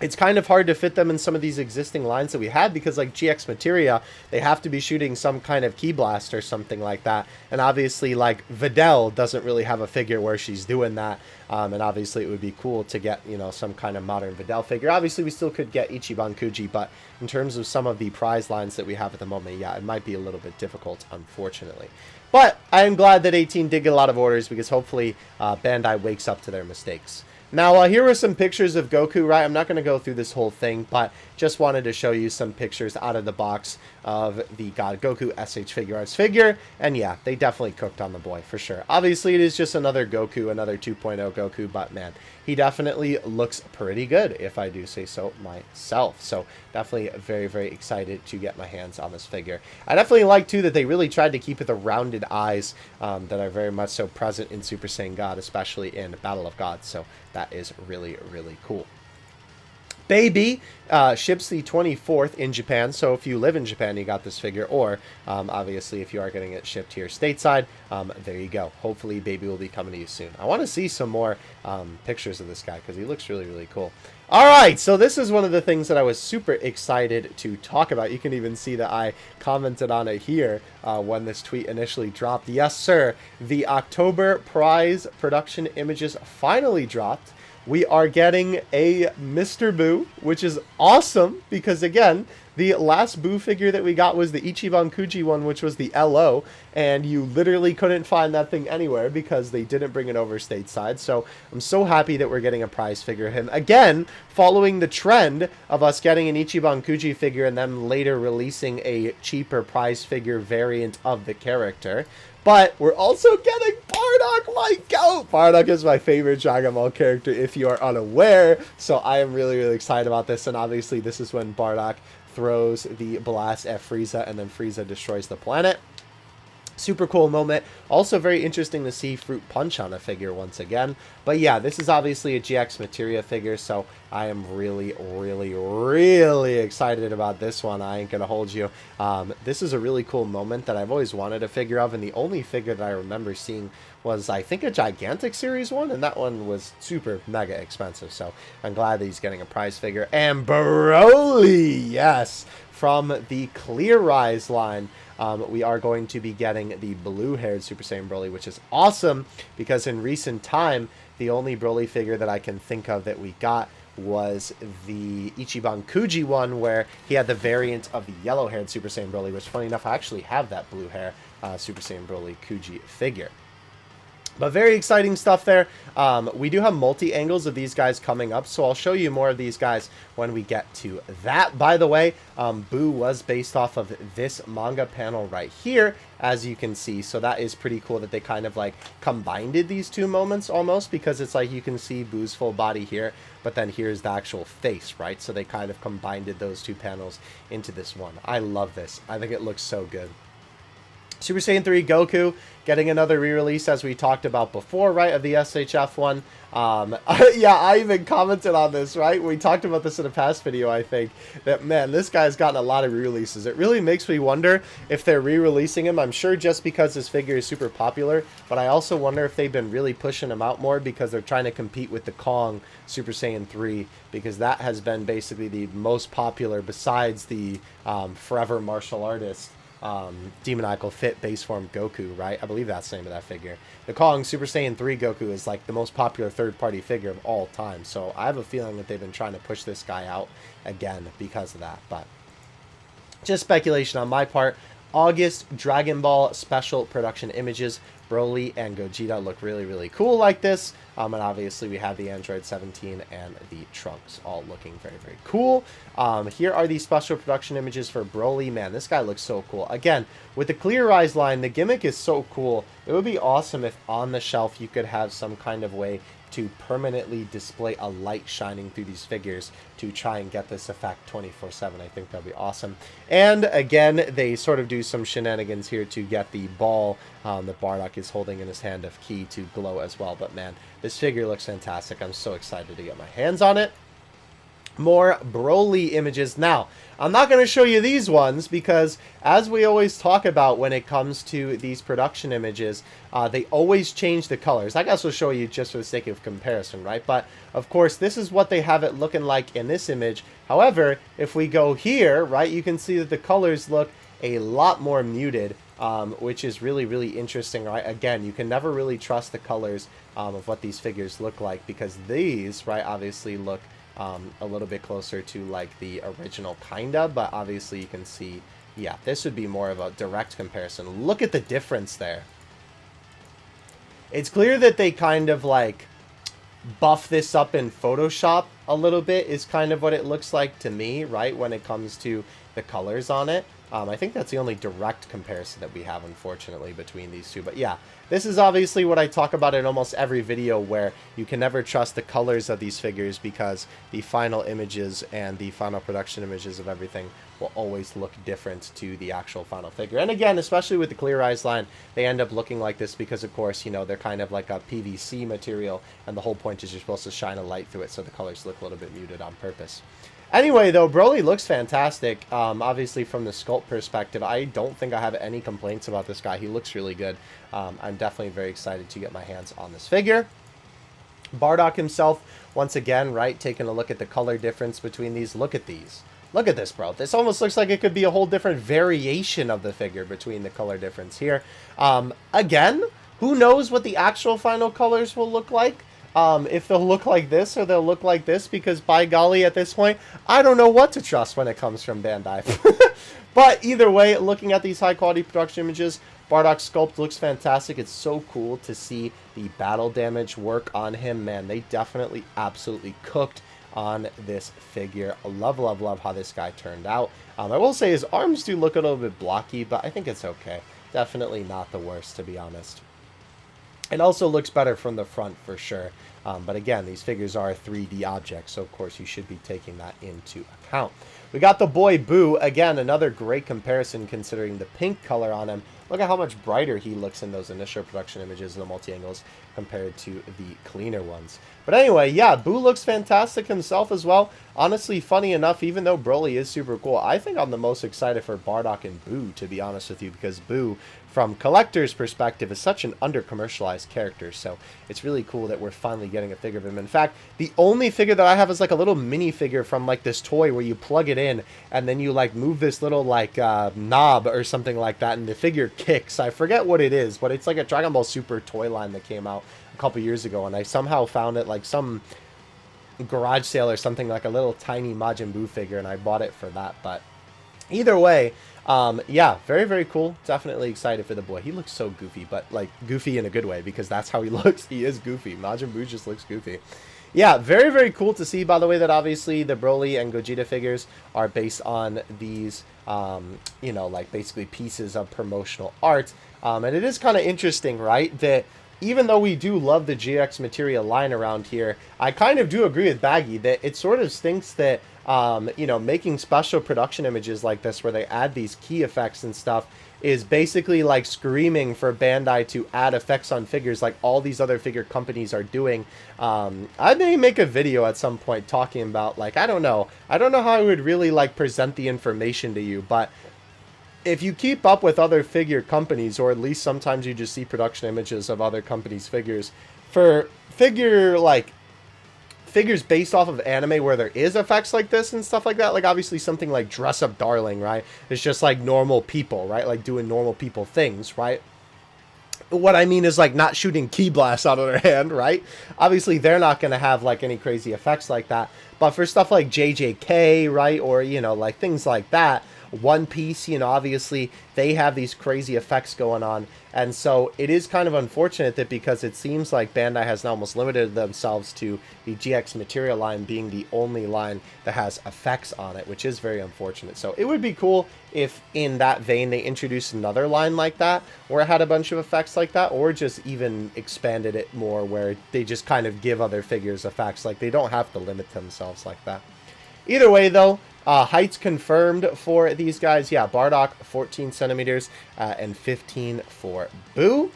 it's kind of hard to fit them in some of these existing lines that we have because, like, GX Materia, they have to be shooting some kind of Key Blast or something like that. And obviously, like, Videl doesn't really have a figure where she's doing that. And obviously, it would be cool to get, you know, some kind of modern Videl figure. Obviously, we still could get Ichiban Kuji, but in terms of some of the prize lines that we have at the moment, yeah, it might be a little bit difficult, unfortunately. But I am glad that 18 did get a lot of orders because hopefully Bandai wakes up to their mistakes. Now, here were some pictures of Goku, right? I'm not going to go through this whole thing, but just wanted to show you some pictures out of the box of the God Goku S.H. Figuarts figure. And yeah, they definitely cooked on the boy, for sure. Obviously, it is just another Goku, another 2.0 Goku, but man, he definitely looks pretty good, if I do say so myself. So definitely very, very excited to get my hands on this figure. I definitely like, too, that they really tried to keep it the rounded eyes that are very much so present in Super Saiyan God, especially in Battle of Gods. So that is really, really cool. Baby ships the 24th in Japan, so if you live in Japan, you got this figure, or obviously if you are getting it shipped here stateside, there you go. Hopefully Baby will be coming to you soon. I want to see some more pictures of this guy because he looks really, really cool. Alright, so this is one of the things that I was super excited to talk about. You can even see that I commented on it here when this tweet initially dropped. Yes, sir, the October prize production images finally dropped. We are getting a Mr. BUU, which is awesome because, again, the last BUU figure that we got was the Ichiban Kuji one, which was the LO, and you literally couldn't find that thing anywhere because they didn't bring it over stateside. So I'm so happy that we're getting a prize figure of him. Again, following the trend of us getting an Ichiban Kuji figure and then later releasing a cheaper prize figure variant of the character. But we're also getting BARDOCK, my goat! BARDOCK is my favorite Dragon Ball character if you are unaware. So I am really, really excited about this. And obviously this is when BARDOCK throws the blast at Frieza and then Frieza destroys the planet. Super cool moment. Also very interesting to see Fruit Punch on a figure once again. But yeah, this is obviously a GX Materia figure, so I am really, really, really excited about this one. I ain't gonna hold you. This is a really cool moment that I've always wanted a figure of, and the only figure that I remember seeing was, I think, a Gigantic Series one, and that one was super mega expensive, so I'm glad that he's getting a prize figure. And BROLY, yes, from the Clear Rise line. We are going to be getting the blue-haired Super Saiyan Broly, which is awesome because in recent time, the only Broly figure that I can think of that we got was the Ichiban Kuji one, where he had the variant of the yellow-haired Super Saiyan Broly, which, funny enough, I actually have that blue-hair Super Saiyan Broly Kuji figure. But very exciting stuff there. We do have multi-angles of these guys coming up, so I'll show you more of these guys when we get to that. By the way, BUU was based off of this manga panel right here, as you can see. So that is pretty cool that they kind of like combined these two moments almost, because it's like you can see BUU's full body here, but then here's the actual face, right? So they kind of combined those two panels into this one. I love this. I think it looks so good. Super Saiyan 3 Goku getting another re-release, as we talked about before, right, of the SHF one. Yeah, I even commented on this, right? We talked about this in a past video, I think, that, man, this guy's gotten a lot of re-releases. It really makes me wonder if they're re-releasing him. I'm sure just because this figure is super popular, but I also wonder if they've been really pushing him out more because they're trying to compete with the Kong Super Saiyan 3, because that has been basically the most popular besides the Forever Martial Artist Demonical Fit base form Goku, right? I believe that's the name of that figure. The Kong Super Saiyan 3 Goku is like the most popular third-party figure of all time, so I have a feeling that they've been trying to push this guy out again because of that, but just speculation on my part. August Dragon Ball special production images Broly and Gogeta look really, really cool like this. And obviously we have the Android 17 and the Trunks all looking very, very cool. Here are the special production images for Broly. Man, this guy looks so cool. Again, with the Clear Eyes line, the gimmick is so cool. It would be awesome if on the shelf you could have some kind of way to permanently display a light shining through these figures to try and get this effect 24/7. I think that'd be awesome. And again, they sort of do some shenanigans here to get the ball that BARDOCK is holding in his hand of Ki to glow as well. But man, this figure looks fantastic. I'm so excited to get my hands on it. More Broly images. Now, I'm not going to show you these ones because, as we always talk about when it comes to these production images, they always change the colors. I guess we'll show you just for the sake of comparison, right? But, of course, this is what they have it looking like in this image. However, if we go here, right, you can see that the colors look a lot more muted, which is really, really interesting, right? Again, you can never really trust the colors of what these figures look like because these, right, obviously look a little bit closer to like the original kinda, but obviously you can see, yeah, this would be more of a direct comparison. Look at the difference there. It's clear that they kind of like buff this up in Photoshop a little bit is kind of what it looks like to me, right, when it comes to the colors on it. I think that's the only direct comparison that we have, unfortunately, between these two. But yeah, this is obviously what I talk about in almost every video, where you can never trust the colors of these figures because the final images and the final production images of everything will always look different to the actual final figure. And again, especially with the Clear Eyes line, they end up looking like this because, of course, you know, they're kind of like a PVC material, and the whole point is you're supposed to shine a light through it, so the colors look a little bit muted on purpose. Anyway, though, Broly looks fantastic. Obviously, from the sculpt perspective, I don't think I have any complaints about this guy. He looks really good. I'm definitely very excited to get my hands on this figure. BARDOCK himself, once again, right, taking a look at the color difference between these. Look at these. Look at this, bro. This almost looks like it could be a whole different variation of the figure between the color difference here. Again, who knows what the actual final colors will look like? If they'll look like this or they'll look like this, because by golly, at this point, I don't know what to trust when it comes from Bandai. But either way, looking at these high quality production images, BARDOCK's sculpt looks fantastic. It's so cool to see the battle damage work on him. Man, they definitely absolutely cooked on this figure. Love, love, love how this guy turned out. I will say his arms do look a little bit blocky, but I think it's okay. Definitely not the worst, to be honest. It also looks better from the front for sure. But again, these figures are 3D objects, so of course you should be taking that into account. We got the boy BUU. Again, another great comparison considering the pink color on him. Look at how much brighter he looks in those initial production images of the multi-angles compared to the cleaner ones. But anyway, yeah, BUU looks fantastic himself as well. Honestly, funny enough, even though Broly is super cool, I think I'm the most excited for BARDOCK and BUU, to be honest with you, because BUU, from collector's perspective, is such an under-commercialized character, so it's really cool that we're finally getting a figure of him. In fact, the only figure that I have is like a little minifigure from like this toy where you plug it in, and then you like move this little like knob or something like that, and the figure kicks. I forget what it is, but it's like a Dragon Ball Super toy line that came out a couple years ago, and I somehow found it like some garage sale or something, like a little tiny Majin Buu figure, and I bought it for that. But either way, yeah, very, very cool. Definitely excited for the boy. He looks so goofy, but like goofy in a good way, because that's how he looks. He is goofy. Majin Buu just looks goofy. Yeah, very, very cool to see, by the way, that obviously the Broly and Gogeta figures are based on these, you know, like basically pieces of promotional art. And it is kind of interesting, right, that even though we do love the GX material line around here, I kind of do agree with Baggy that it sort of stinks that, you know, making special production images like this where they add these key effects and stuff is basically like screaming for Bandai to add effects on figures like all these other figure companies are doing. I may make a video at some point talking about, like, I don't know how I would really like present the information to you, but if you keep up with other figure companies, or at least sometimes you just see production images of other companies' figures, for figures based off of anime where there is effects like this and stuff like that, like obviously something like Dress Up Darling, right? It's just like normal people, right? Like doing normal people things, right? What I mean is like not shooting ki blasts out of their hand, right? Obviously they're not going to have like any crazy effects like that. But for stuff like JJK, right? Or, you know, like things like that, One Piece, you know, obviously they have these crazy effects going on. And so it is kind of unfortunate that because it seems like Bandai has now almost limited themselves to the GX material line being the only line that has effects on it, which is very unfortunate. So it would be cool if in that vein they introduced another line like that, where it had a bunch of effects like that, or just even expanded it more where they just kind of give other figures effects. Like, they don't have to limit themselves like that. Either way, though, heights confirmed for these guys. Yeah, BARDOCK 14 centimeters and 15 for BUU.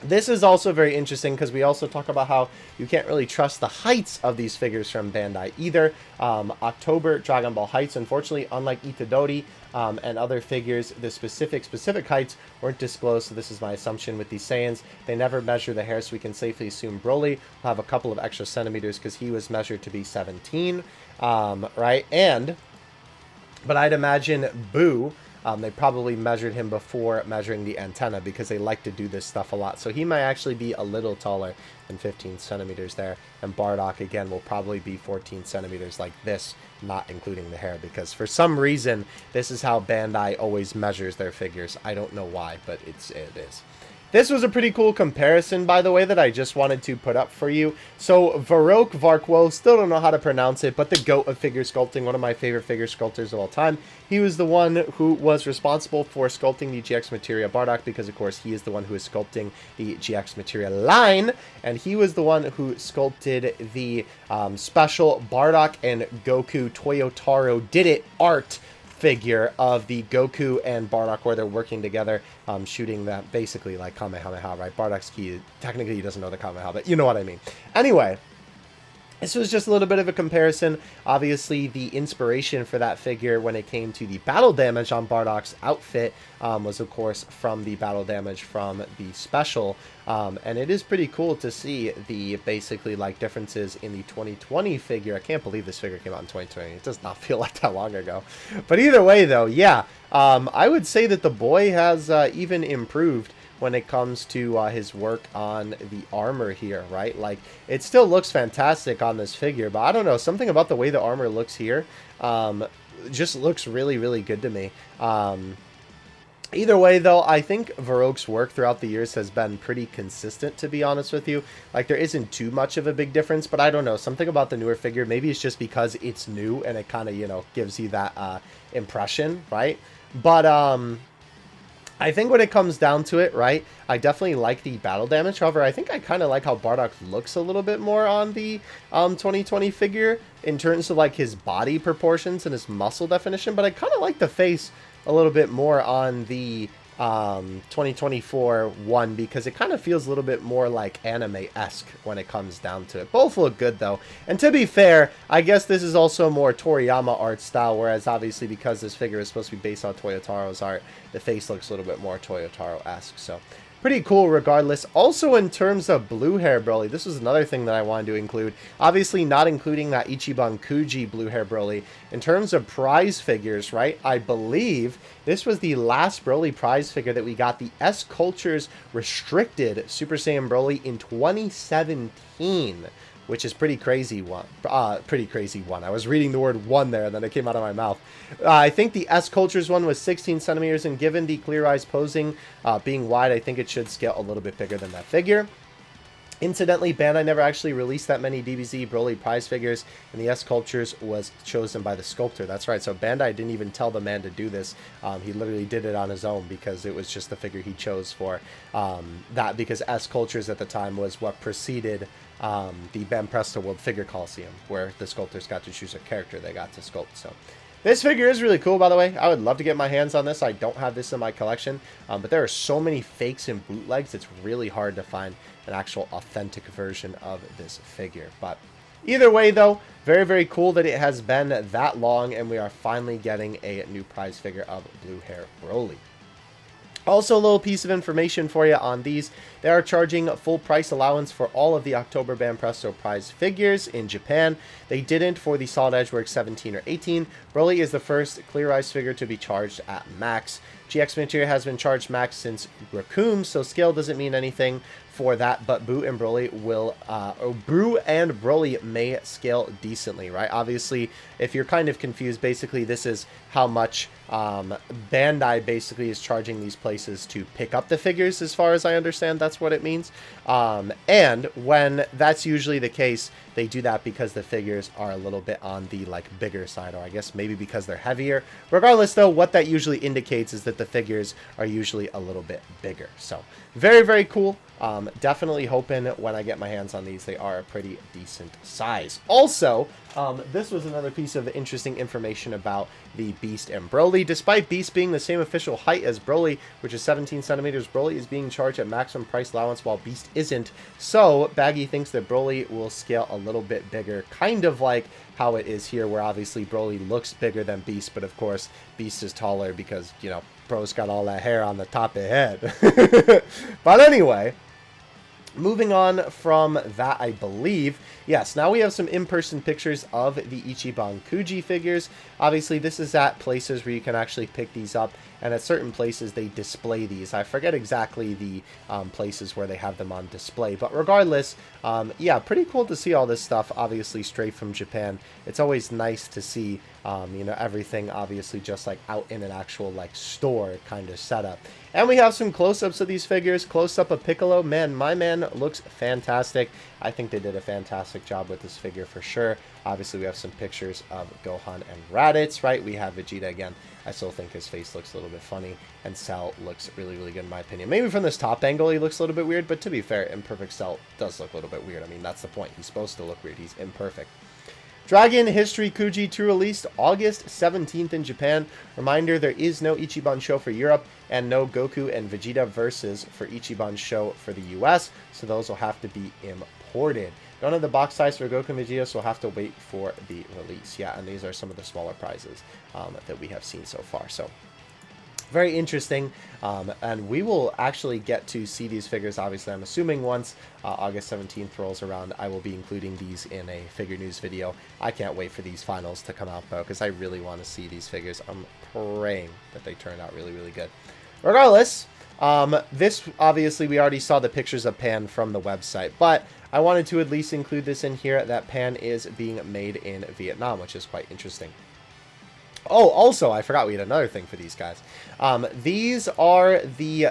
This is also very interesting because we also talk about how you can't really trust the heights of these figures from Bandai either. October Dragon Ball heights, unfortunately, unlike Itadori and other figures, the specific heights weren't disclosed, so this is my assumption with these Saiyans. They never measure the hair, so we can safely assume Broly will have a couple of extra centimeters because he was measured to be 17, right? But I'd imagine BUU, they probably measured him before measuring the antenna because they like to do this stuff a lot. So he might actually be a little taller than 15 centimeters there. And BARDOCK, again, will probably be 14 centimeters like this, not including the hair. Because for some reason, this is how Bandai always measures their figures. I don't know why, but it is. This was a pretty cool comparison, by the way, that I just wanted to put up for you. So, Varkwo, still don't know how to pronounce it, but the GOAT of figure sculpting, one of my favorite figure sculptors of all time. He was the one who was responsible for sculpting the GX Materia BARDOCK, because, of course, he is the one who is sculpting the GX Materia line, and he was the one who sculpted the special BARDOCK and Goku Toyotaro Did It art figure of the Goku and BARDOCK, where they're working together, shooting that basically like Kamehameha, right? BARDOCK's key, technically he doesn't know the Kamehameha, but you know what I mean. Anyway, this was just a little bit of a comparison. Obviously, the inspiration for that figure when it came to the battle damage on BARDOCK's outfit was, of course, from the battle damage from the special. And it is pretty cool to see the basically like differences in the 2020 figure. I can't believe this figure came out in 2020. It does not feel like that long ago. But either way, though, yeah, I would say that the boy has even improved when it comes to his work on the armor here, right? Like, it still looks fantastic on this figure, but I don't know, something about the way the armor looks here just looks really, really good to me. Either way, though, I think Varrock's work throughout the years has been pretty consistent, to be honest with you. Like, there isn't too much of a big difference, but I don't know, something about the newer figure, maybe it's just because it's new and it kind of, you know, gives you that impression, right? But I think when it comes down to it, right, I definitely like the battle damage. However, I think I kind of like how BARDOCK looks a little bit more on the 2020 figure in terms of like his body proportions and his muscle definition. But I kind of like the face a little bit more on the 2024 one, because it kind of feels a little bit more like anime-esque when it comes down to it. Both look good, though. And to be fair, I guess this is also more Toriyama art style, whereas obviously because this figure is supposed to be based on Toyotaro's art, the face looks a little bit more Toyotaro-esque. So pretty cool regardless. Also, in terms of blue hair Broly, this was another thing that I wanted to include. Obviously not including that Ichiban Kuji blue hair Broly. In terms of prize figures, right, I believe this was the last Broly prize figure that we got, the S Cultures Restricted Super Saiyan Broly in 2017. Which is pretty crazy one. I was reading the word one there, and then it came out of my mouth. I think the S Cultures one was 16 centimeters, and given the clear eyes posing being wide, I think it should scale a little bit bigger than that figure. Incidentally, Bandai never actually released that many DBZ Broly prize figures, and the S Cultures was chosen by the sculptor. That's right, so Bandai didn't even tell the man to do this. He literally did it on his own because it was just the figure he chose for that, because S Cultures at the time was what preceded the Banpresto World Figure Coliseum, where the sculptors got to choose a character they got to sculpt. So this figure is really cool, by the way. I would love to get my hands on this. I don't have this in my collection, but there are so many fakes and bootlegs, it's really hard to find an actual authentic version of this figure. But either way, though, very, very cool that it has been that long, and we are finally getting a new prize figure of Blue Hair Broly. Also, a little piece of information for you on these. They are charging full price allowance for all of the October Banpresto prize figures in Japan. They didn't for the Solid Edgeworks 17 or 18. Broly is the first Clear Eyes figure to be charged at max. GX material has been charged max since Raccoon, so scale doesn't mean anything for that, but BUU and BROLY will, BUU and BROLY may scale decently, right? Obviously, if you're kind of confused, basically this is how much Bandai basically is charging these places to pick up the figures, as far as I understand, that's what it means. And when that's usually the case, they do that because the figures are a little bit on the like bigger side, or I guess maybe because they're heavier. Regardless though, what that usually indicates is that the figures are usually a little bit bigger. So very, very cool. Definitely hoping when I get my hands on these, they are a pretty decent size. Also, this was another piece of interesting information about the Beast and BROLY. Despite Beast being the same official height as BROLY, which is 17 centimeters, BROLY is being charged at maximum price allowance while Beast isn't. So Baggy thinks that BROLY will scale a little bit bigger, kind of like how it is here, where obviously BROLY looks bigger than Beast, but of course Beast is taller because, you know, bro's got all that hair on the top of the head. But anyway, moving on from that, I believe, yes, now we have some in-person pictures of the Ichiban Kuji figures. Obviously, this is at places where you can actually pick these up, and at certain places they display these. I forget exactly the places where they have them on display, but regardless, yeah, pretty cool to see all this stuff, obviously straight from Japan. It's always nice to see, you know, everything obviously just like out in an actual like store kind of setup. And we have some close-ups of these figures. Close-up of Piccolo. Man, my man looks fantastic. I think they did a fantastic job with this figure for sure. Obviously, we have some pictures of Gohan and Raditz, right? We have Vegeta again. I still think his face looks a little bit funny. And Cell looks really, really good in my opinion. Maybe from this top angle, he looks a little bit weird. But to be fair, Imperfect Cell does look a little bit weird. I mean, that's the point. He's supposed to look weird. He's imperfect. Dragon History Kuji to release August 17th in Japan. Reminder, there is no Ichiban show for Europe and no Goku and Vegeta versus for Ichiban show for the US, so those will have to be imported. Don't have the box size for Goku and Vegeta, so we'll have to wait for the release. Yeah, and these are some of the smaller prizes that we have seen so far. So very interesting, and we will actually get to see these figures, obviously, I'm assuming once August 17th rolls around. I will be including these in a figure news video. I can't wait for these finals to come out, though, because I really want to see these figures. I'm praying that they turn out really, really good. Regardless, this, obviously, we already saw the pictures of Pan from the website, but I wanted to at least include this in here, that Pan is being made in Vietnam, which is quite interesting. Oh, also, I forgot we had another thing for these guys. These are the...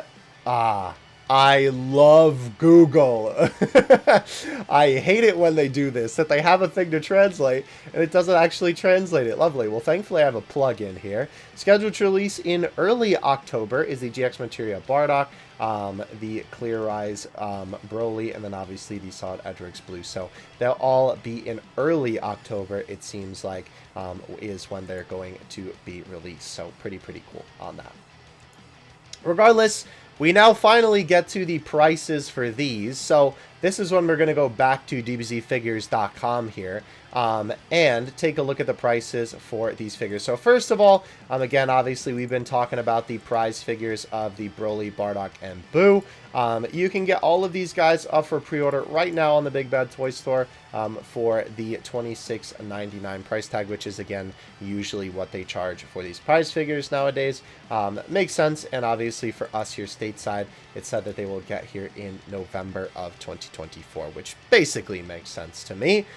I love Google. I hate it when they do this, that they have a thing to translate, and it doesn't actually translate it. Lovely. Well, thankfully, I have a plug-in here. Scheduled to release in early October is the GX Materia BARDOCK, the Clear Eyes BROLY, and then obviously the Solid Edrix Blue. So they'll all be in early October, it seems like, is when they're going to be released. So pretty cool on that. Regardless, we now finally get to the prices for these. So this is when we're going to go back to dbzfigures.com here and take a look at the prices for these figures. So first of all, again, obviously we've been talking about the prize figures of the BROLY, BARDOCK, and BUU. You can get all of these guys up for pre-order right now on the Big Bad Toy Store for the $26.99 price tag, which is, again, usually what they charge for these prize figures nowadays. Makes sense, and obviously for us here stateside, it said that they will get here in November of 2024, which basically makes sense to me.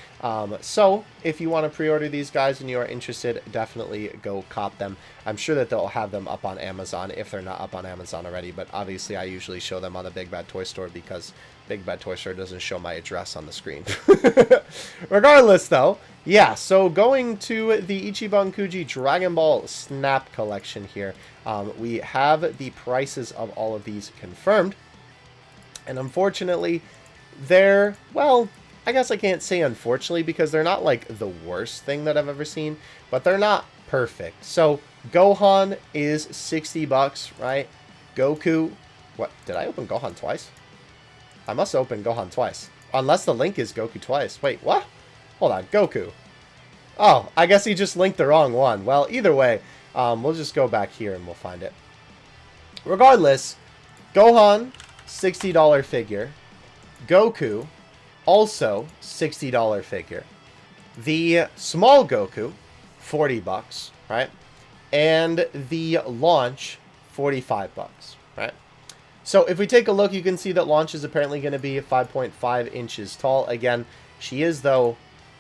So if you want to pre-order these guys and you are interested, definitely go cop them. I'm sure that they'll have them up on Amazon if they're not up on Amazon already, but obviously I usually show them on the Big Bad Toy Store because Big Bad Toy Store doesn't show my address on the screen. Regardless, though, yeah, so going to the Ichiban Kuji Dragon Ball Snap collection here, we have the prices of all of these confirmed, and unfortunately, they're, well, I guess I can't say unfortunately because they're not like the worst thing that I've ever seen, but they're not perfect. So Gohan is 60 bucks, right? Goku, what, did I open Gohan twice? I must have opened Gohan twice. Unless the link is Goku twice. Wait, what? Hold on, Goku. Oh, I guess he just linked the wrong one. Well, either way, we'll just go back here and we'll find it. Regardless, Gohan, $60 figure. Goku, also $60 figure. The small Goku, 40 bucks, right? And the launch, $45, right? So if we take a look, you can see that launch is apparently going to be 5.5 inches tall. Again, she is, though,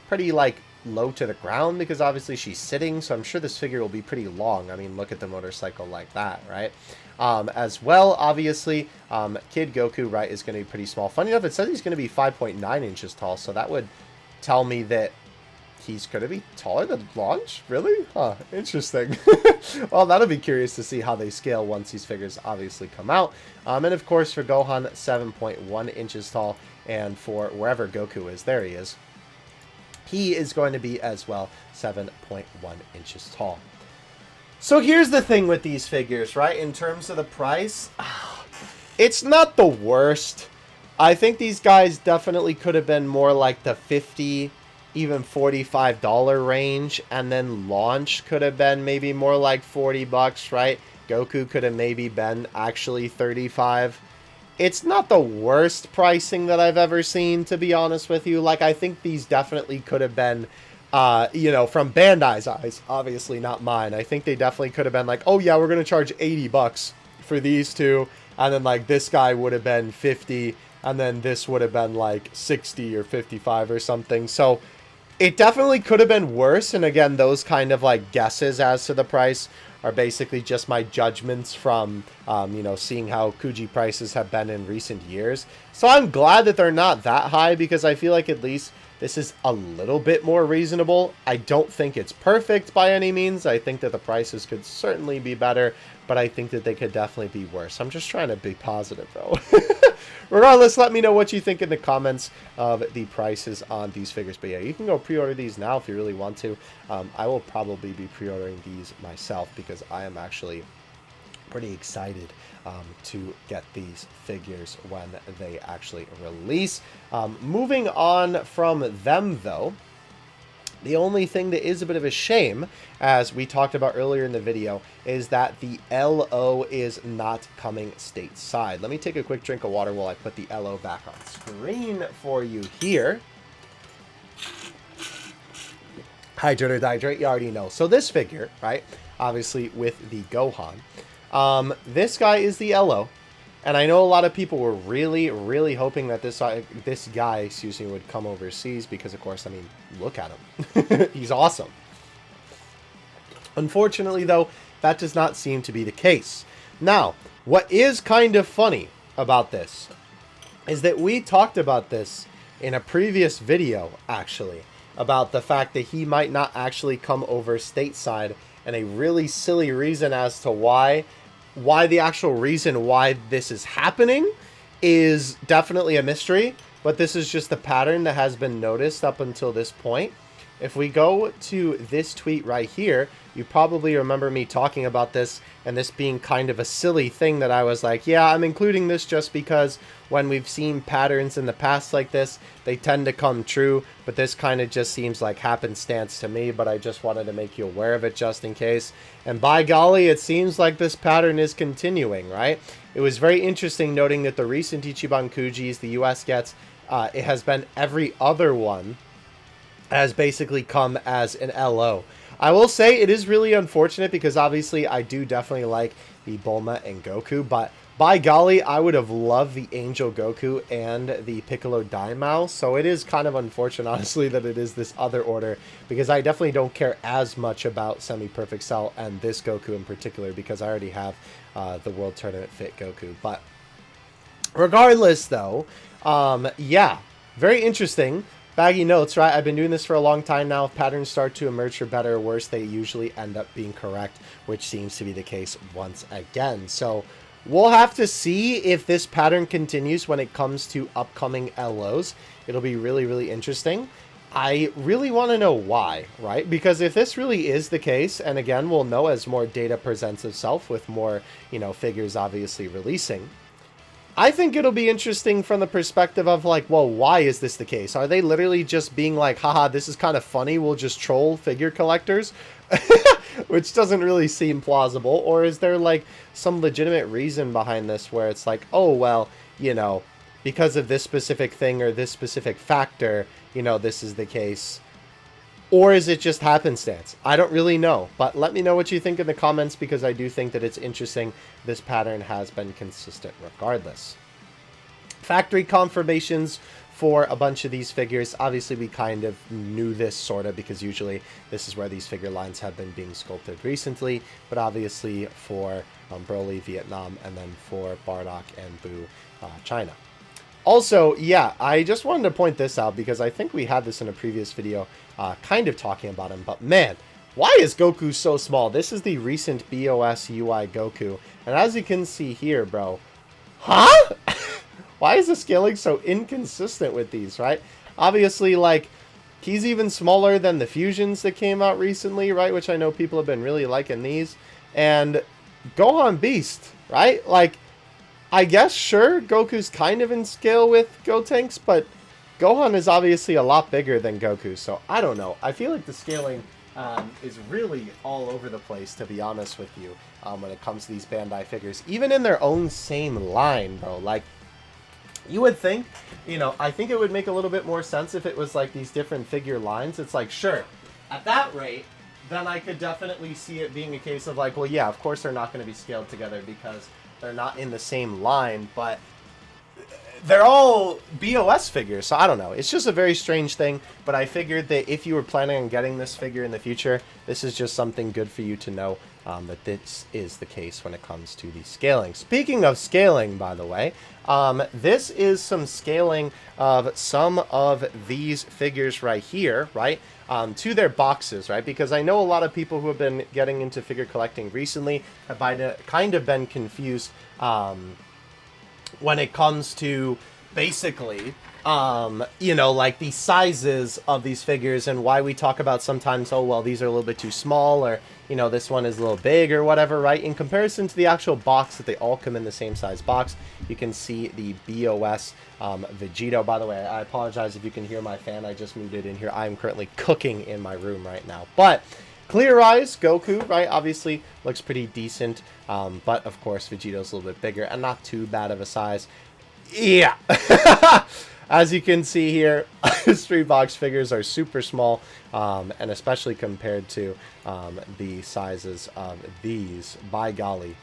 pretty, like, low to the ground because obviously she's sitting, so I'm sure this figure will be pretty long. I mean, look at the motorcycle like that, right? As well, obviously, Kid Goku, right, is going to be pretty small. Funny enough, it says he's going to be 5.9 inches tall, so that would tell me that he's going to be taller than Launch? Really? Huh, interesting. Well, that'll be curious to see how they scale once these figures obviously come out. And of course, for Gohan, 7.1 inches tall, and for wherever Goku is, there he is. He is going to be, as well, 7.1 inches tall. So here's the thing with these figures, right? In terms of the price, it's not the worst. I think these guys definitely could have been more like the $50, even $45 range, and then Launch could have been maybe more like $40, right? Goku could have maybe been actually $35. It's not the worst pricing that I've ever seen, to be honest with you. Like, I think these definitely could have been, you know, from Bandai's eyes, obviously not mine. I think they definitely could have been like, oh yeah, we're going to charge $80 for these two, and then like this guy would have been 50, and then this would have been like 60 or 55 or something. So it definitely could have been worse. And again, those kind of like guesses as to the price are basically just my judgments from, you know, seeing how Kuji prices have been in recent years. So I'm glad that they're not that high, because I feel like at least this is a little bit more reasonable. I don't think it's perfect by any means. I think that the prices could certainly be better, but I think that they could definitely be worse. I'm just trying to be positive, though. Regardless, let me know what you think in the comments of the prices on these figures. But yeah, you can go pre-order these now if you really want to. I will probably be pre-ordering these myself because I am actually pretty excited to get these figures when they actually release. Moving on from them, though, the only thing that is a bit of a shame, as we talked about earlier in the video, is that the LO is not coming stateside. Let me take a quick drink of water while I put the LO back on screen for you here. Hydrate or dihydrate, you already know. So this figure, right, obviously with the Gohan, this guy is the LO. And I know a lot of people were really, really hoping that this guy, excuse me, would come overseas because, of course, I mean, look at him. He's awesome. Unfortunately, though, that does not seem to be the case. Now, what is kind of funny about this is that we talked about this in a previous video, actually, about the fact that he might not actually come over stateside, and a really silly reason as to why the actual reason why this is happening is definitely a mystery, but this is just the pattern that has been noticed up until this point. If we go to this tweet right here, you probably remember me talking about this and this being kind of a silly thing that I was like, yeah, I'm including this just because when we've seen patterns in the past like this, they tend to come true, but this kind of just seems like happenstance to me, but I just wanted to make you aware of it just in case. And by golly, it seems like this pattern is continuing, right? It was very interesting noting that the recent Ichiban Kujis the US gets, it has been every other one has basically come as an LO. I will say it is really unfortunate because obviously I do definitely like the Bulma and Goku, but by golly, I would have loved the Angel Goku and the Piccolo Daimao, so it is kind of unfortunate, honestly, that it is this other order, because I definitely don't care as much about Semi-Perfect Cell and this Goku in particular, because I already have the World Tournament Fit Goku. But regardless, though, yeah, very interesting. Baggy notes, right? I've been doing this for a long time now. If patterns start to emerge for better or worse, they usually end up being correct, which seems to be the case once again. So we'll have to see if this pattern continues when it comes to upcoming LOs. It'll be really, really interesting. I really want to know why, right? Because if this really is the case, and again, we'll know as more data presents itself with more, you know, figures obviously releasing, I think it'll be interesting from the perspective of like, well, why is this the case? Are they literally just being like, haha, this is kind of funny, we'll just troll figure collectors? Which doesn't really seem plausible. Or is there like some legitimate reason behind this where it's like, oh, well, you know, because of this specific thing or this specific factor, you know, this is the case. Or is it just happenstance? I don't really know. But let me know what you think in the comments, because I do think that it's interesting. This pattern has been consistent regardless. Factory confirmations for a bunch of these figures. Obviously, we kind of knew this sort of, because usually this is where these figure lines have been being sculpted recently. But obviously for BROLY, Vietnam, and then for BARDOCK and BUU, China. Also, yeah, I just wanted to point this out because I think we had this in a previous video kind of talking about him. But man, why is Goku so small? This is the recent BOS UI Goku. And as you can see here, bro. Huh? Why is the scaling so inconsistent with these, right? Obviously, like, he's even smaller than the fusions that came out recently, right? Which I know people have been really liking these. And Gohan Beast, right? Like, I guess, sure, Goku's kind of in scale with Gotenks, but Gohan is obviously a lot bigger than Goku, so I don't know. I feel like the scaling is really all over the place, to be honest with you, when it comes to these Bandai figures. Even in their own same line, bro. Like, you would think, you know, I think it would make a little bit more sense if it was like these different figure lines. It's like, sure, at that rate, then I could definitely see it being a case of like, well, yeah, of course they're not going to be scaled together because they're not in the same line, but they're all BOS figures, so I don't know. It's just a very strange thing, but I figured that if you were planning on getting this figure in the future, this is just something good for you to know, that this is the case when it comes to the scaling. Speaking of scaling, by the way, this is some scaling of some of these figures right here, right? To their boxes, right? Because I know a lot of people who have been getting into figure collecting recently have kind of been confused when it comes to basically, you know, like the sizes of these figures and why we talk about sometimes, oh, well, these are a little bit too small, or, you know, this one is a little big or whatever, right? In comparison to the actual box that they all come in the same size box, you can see the BOS Vegito. By the way, I apologize if you can hear my fan. I just moved it in here. I'm currently cooking in my room right now. But clear eyes, Goku, right? Obviously looks pretty decent. But of course, Vegito's a little bit bigger and not too bad of a size. Yeah. As you can see here, history box figures are super small, and especially compared to the sizes of these. By golly,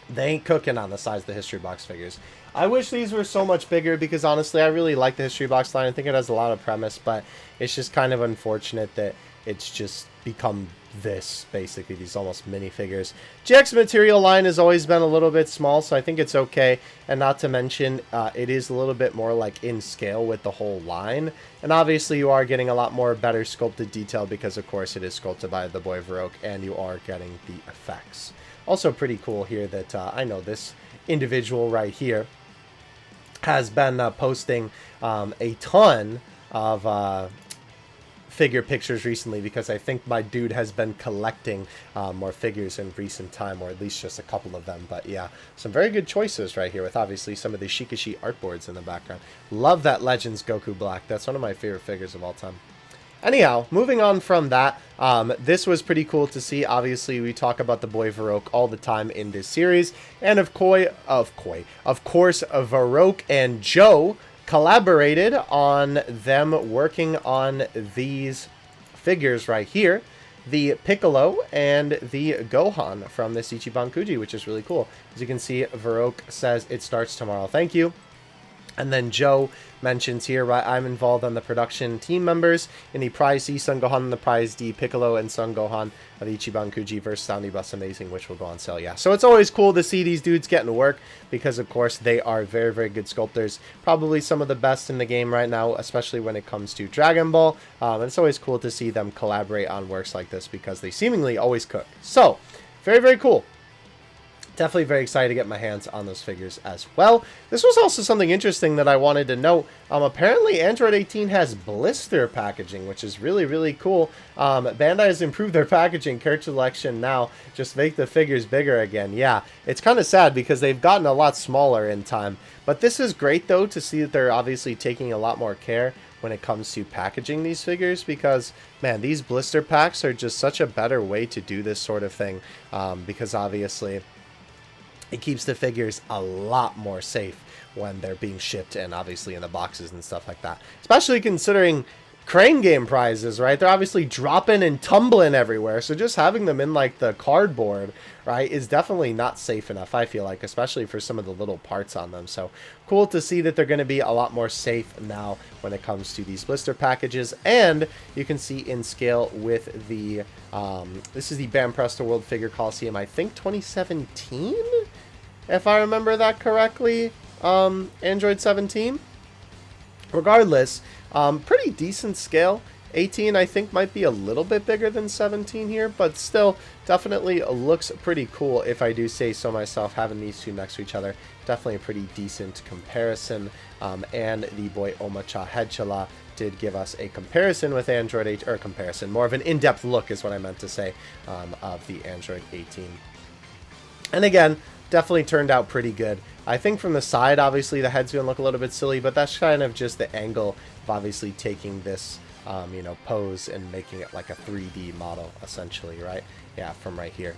they ain't cooking on the size of the history box figures. I wish these were so much bigger because honestly, I really like the history box line. I think it has a lot of premise, but it's just kind of unfortunate that it's just become this, basically, these almost minifigures. GX material line has always been a little bit small, so I think it's okay. And not to mention, it is a little bit more like in scale with the whole line. And obviously you are getting a lot more better sculpted detail because of course it is sculpted by the boy Varrock, and you are getting the effects. Also pretty cool here that I know this individual right here has been posting a ton of figure pictures recently, because I think my dude has been collecting more figures in recent time, or at least just a couple of them. But yeah, some very good choices right here with obviously some of the Shikashi artboards in the background. Love that Legends Goku Black. That's one of my favorite figures of all time. Anyhow, moving on from that, this was pretty cool to see. Obviously, we talk about the boy Varrock all the time in this series, and of course, Varrock and Joe collaborated on them working on these figures right here, the Piccolo and the Gohan from this Ichiban Kuji, which is really cool. As you can see, Varrock says it starts tomorrow. Thank you. And then Joe mentions here, right, I'm involved on the production team members in the Prize C Son Gohan and the Prize D Piccolo and Son Gohan of the Ichiban Kuji versus Omnibus Amazing, which will go on sale. Yeah, so it's always cool to see these dudes getting to work because, of course, they are very, very good sculptors. Probably some of the best in the game right now, especially when it comes to Dragon Ball. And it's always cool to see them collaborate on works like this because they seemingly always cook. So, very, very cool. Definitely very excited to get my hands on those figures as well. This was also something interesting that I wanted to note. Apparently, Android 18 has blister packaging, which is really, really cool. Bandai has improved their packaging. Character selection now. Just make the figures bigger again. Yeah, it's kind of sad because they've gotten a lot smaller in time. But this is great, though, to see that they're obviously taking a lot more care when it comes to packaging these figures, because man, these blister packs are just such a better way to do this sort of thing, because obviously it keeps the figures a lot more safe when they're being shipped and obviously in the boxes and stuff like that. Especially considering crane game prizes, right? They're obviously dropping and tumbling everywhere. So just having them in like the cardboard, right, is definitely not safe enough, I feel like, especially for some of the little parts on them. So cool to see that they're going to be a lot more safe now when it comes to these blister packages. And you can see in scale with the, this is the Bam Presto World Figure Coliseum, I think 2017, if I remember that correctly, Android 17. Regardless, pretty decent scale. 18, I think, might be a little bit bigger than 17 here, but still definitely looks pretty cool if I do say so myself, having these two next to each other. Definitely a pretty decent comparison. And the boy Omacha Hedchala did give us a comparison with Android 8, or comparison, more of an in-depth look is what I meant to say, of the Android 18. And again, definitely turned out pretty good. I think from the side, obviously, the head's going to look a little bit silly, but that's kind of just the angle of obviously taking this, you know, pose and making it like a 3D model, essentially, right? Yeah, from right here.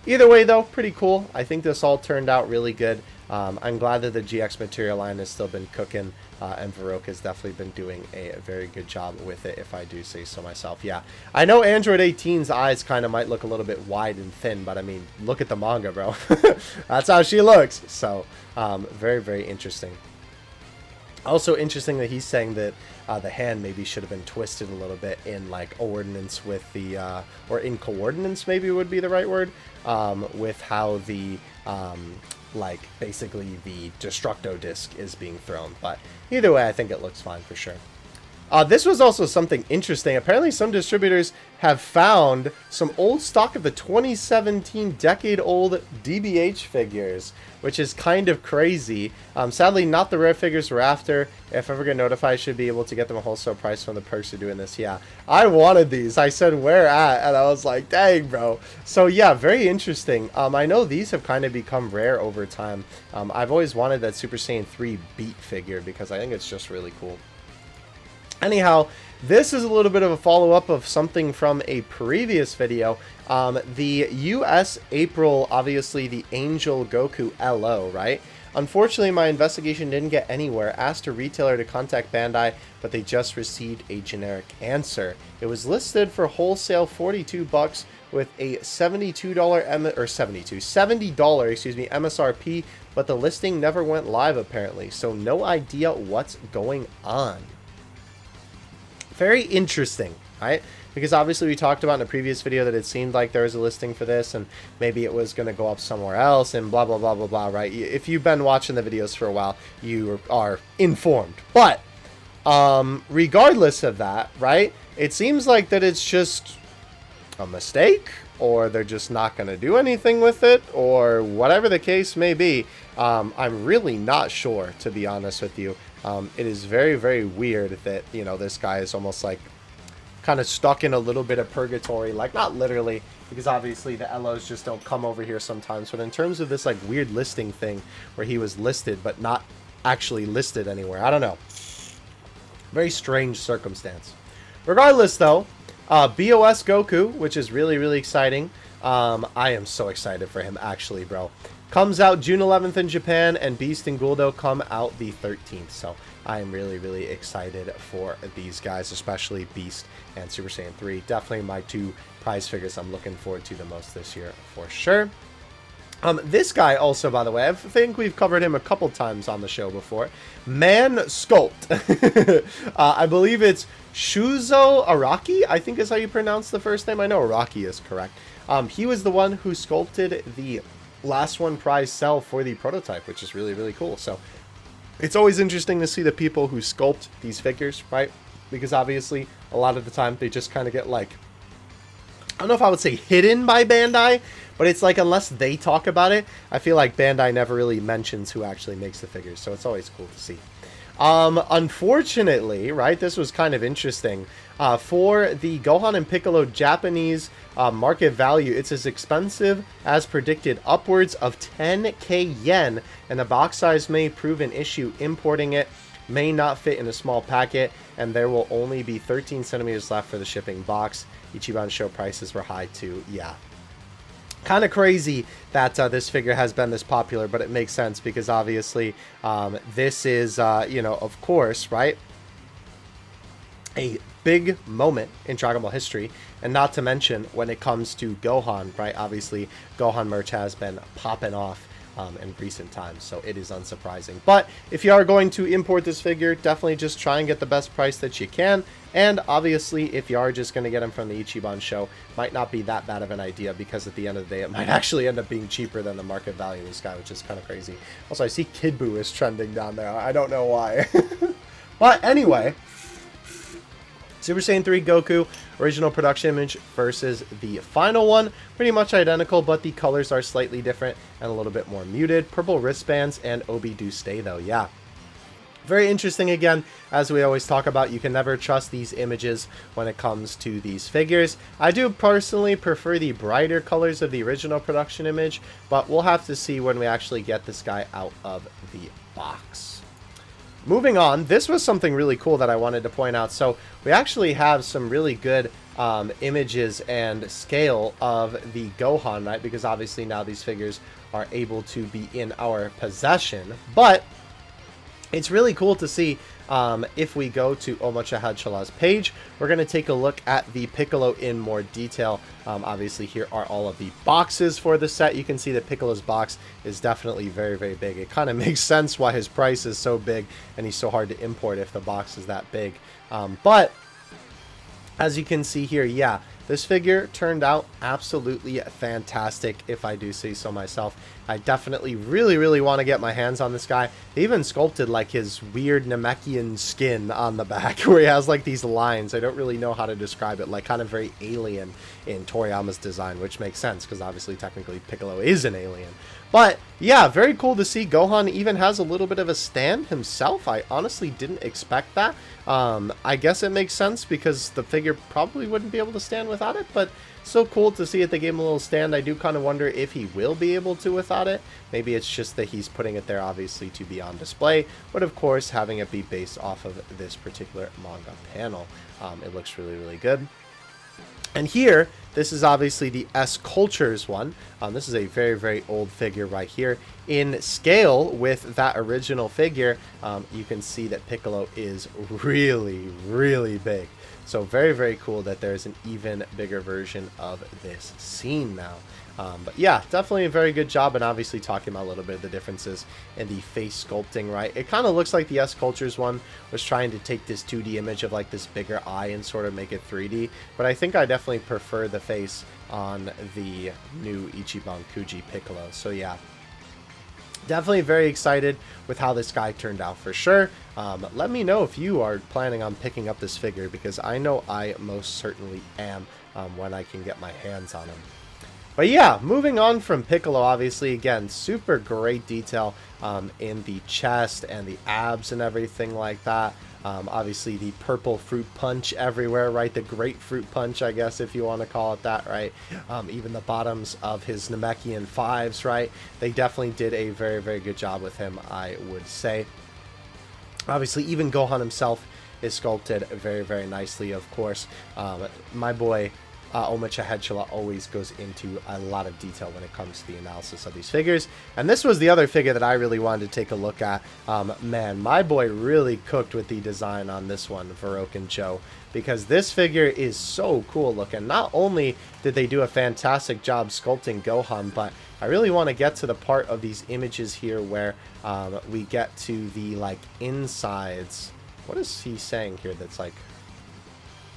Either way, though, pretty cool. I think this all turned out really good. I'm glad that the GX material line has still been cooking, and Varrock has definitely been doing a very good job with it, if I do say so myself. Yeah, I know Android 18's eyes kind of might look a little bit wide and thin, but I mean, look at the manga, bro. That's how she looks. So, very, very interesting. Also interesting that he's saying that the hand maybe should have been twisted a little bit in like coordinates with the, or in coordinates maybe would be the right word, with how the, like basically the Destructo disc is being thrown. But either way, I think it looks fine for sure. This was also something interesting. Apparently some distributors have found some old stock of the 2017 decade-old DBH figures, which is kind of crazy. Sadly, not the rare figures we're after. If ever get notified, I should be able to get them a wholesale price from the perks of doing this. Yeah, I wanted these. I said, where at? And I was like, dang, bro. So yeah, very interesting. I know these have kind of become rare over time. I've always wanted that Super Saiyan 3 Beat figure because I think it's just really cool. Anyhow, this is a little bit of a follow-up of something from a previous video. The US April, obviously the Angel Goku LO, right? Unfortunately, my investigation didn't get anywhere. Asked a retailer to contact Bandai, but they just received a generic answer. It was listed for wholesale $42 with a $70 MSRP, but the listing never went live apparently. So no idea what's going on. Very interesting, right? Because obviously we talked about in a previous video that it seemed like there was a listing for this and maybe it was going to go up somewhere else and blah, blah, blah, blah, blah, right? If you've been watching the videos for a while, you are informed. But regardless of that, right, it seems like that it's just a mistake, or they're just not going to do anything with it, or whatever the case may be. I'm really not sure, to be honest with you. It is very, very weird that, you know, this guy is almost like kind of stuck in a little bit of purgatory. Like, not literally, because obviously the LOs just don't come over here sometimes. But in terms of this, like, weird listing thing where he was listed but not actually listed anywhere. I don't know. Very strange circumstance. Regardless, though, BOS Goku, which is really, really exciting. I am so excited for him, actually, bro. Comes out June 11th in Japan, and Beast and Guldo come out the 13th. So I am really, really excited for these guys, especially Beast and Super Saiyan 3. Definitely my two prize figures I'm looking forward to the most this year, for sure. This guy also, by the way, I think we've covered him a couple times on the show before. Man Sculpt. I believe it's Shuzo Araki, I think is how you pronounce the first name. I know Araki is correct. He was the one who sculpted the last one prize cell for the prototype, which is really, really cool. So it's always interesting to see the people who sculpt these figures, right? Because obviously a lot of the time they just kind of get like, I don't know if I would say hidden by Bandai, but it's like unless they talk about it, I feel like Bandai never really mentions who actually makes the figures. So it's always cool to see. Unfortunately, right, this was kind of interesting. For the Gohan and Piccolo Japanese market value, it's as expensive as predicted, upwards of 10k yen, and the box size may prove an issue. Importing it may not fit in a small packet, and there will only be 13 centimeters left for the shipping box. Ichiban show prices were high too. Yeah. Kind of crazy that this figure has been this popular, but it makes sense because obviously this is, you know, of course, right, a big moment in Dragon Ball history, and not to mention when it comes to Gohan, right? Obviously, Gohan merch has been popping off in recent times, so it is unsurprising. But if you are going to import this figure, definitely just try and get the best price that you can. And obviously, if you are just going to get him from the Ichiban show, might not be that bad of an idea, because at the end of the day, it might actually end up being cheaper than the market value of this guy, which is kind of crazy. Also, I see Kid Buu is trending down there. I don't know why. But anyway, Super Saiyan 3 Goku, original production image versus the final one. Pretty much identical, but the colors are slightly different and a little bit more muted. Purple wristbands and Obi do stay though, yeah. Very interesting again, as we always talk about, you can never trust these images when it comes to these figures. I do personally prefer the brighter colors of the original production image, but we'll have to see when we actually get this guy out of the box. Moving on, this was something really cool that I wanted to point out. So we actually have some really good images and scale of the Gohan, right? Because obviously now these figures are able to be in our possession. But it's really cool to see if we go to Omochahedshala's page, we're going to take a look at the Piccolo in more detail. Obviously, here are all of the boxes for the set. You can see that Piccolo's box is definitely very, very big. It kind of makes sense why his price is so big and he's so hard to import if the box is that big. But as you can see here, yeah, this figure turned out absolutely fantastic, if I do say so myself. I definitely really want to get my hands on this guy. They even sculpted like his weird Namekian skin on the back where he has like these lines. I don't really know how to describe it, like kind of very alien in Toriyama's design, which makes sense because obviously technically Piccolo is an alien. But yeah, very cool to see. Gohan even has a little bit of a stand himself. I honestly didn't expect that. I guess it makes sense because the figure probably wouldn't be able to stand without it, but so cool to see it. They gave him a little stand. I do kind of wonder if he will be able to without it. Maybe it's just that he's putting it there obviously to be on display, but of course having it be based off of this particular manga panel. It looks really good. And here, this is obviously the S Cultures one. This is a very old figure right here. In scale with that original figure, you can see that Piccolo is really big. So very cool that there's an even bigger version of this scene now. But yeah, definitely a very good job, and obviously talking about a little bit of the differences in the face sculpting, right? It kind of looks like the S Cultures one was trying to take this 2D image of like this bigger eye and sort of make it 3D, but I think I definitely prefer the face on the new Ichiban Kuji Piccolo. So yeah, definitely very excited with how this guy turned out for sure. Let me know if you are planning on picking up this figure, because I know I most certainly am when I can get my hands on him. But yeah, moving on from Piccolo, obviously, again, super great detail in the chest and the abs and everything like that. Obviously, the purple fruit punch everywhere, right? The grapefruit punch, I guess, if you want to call it that, right? Even the bottoms of his Namekian 5s, right? They definitely did a very good job with him, I would say. Obviously, even Gohan himself is sculpted very nicely, of course. My boy Omochahedshila always goes into a lot of detail when it comes to the analysis of these figures. And this was the other figure that I really wanted to take a look at. Man, my boy really cooked with the design on this one, Varoken Joe, because this figure is so cool looking. Not only did they do a fantastic job sculpting Gohan, but I really want to get to the part of these images here where we get to the like insides. What is he saying here that's like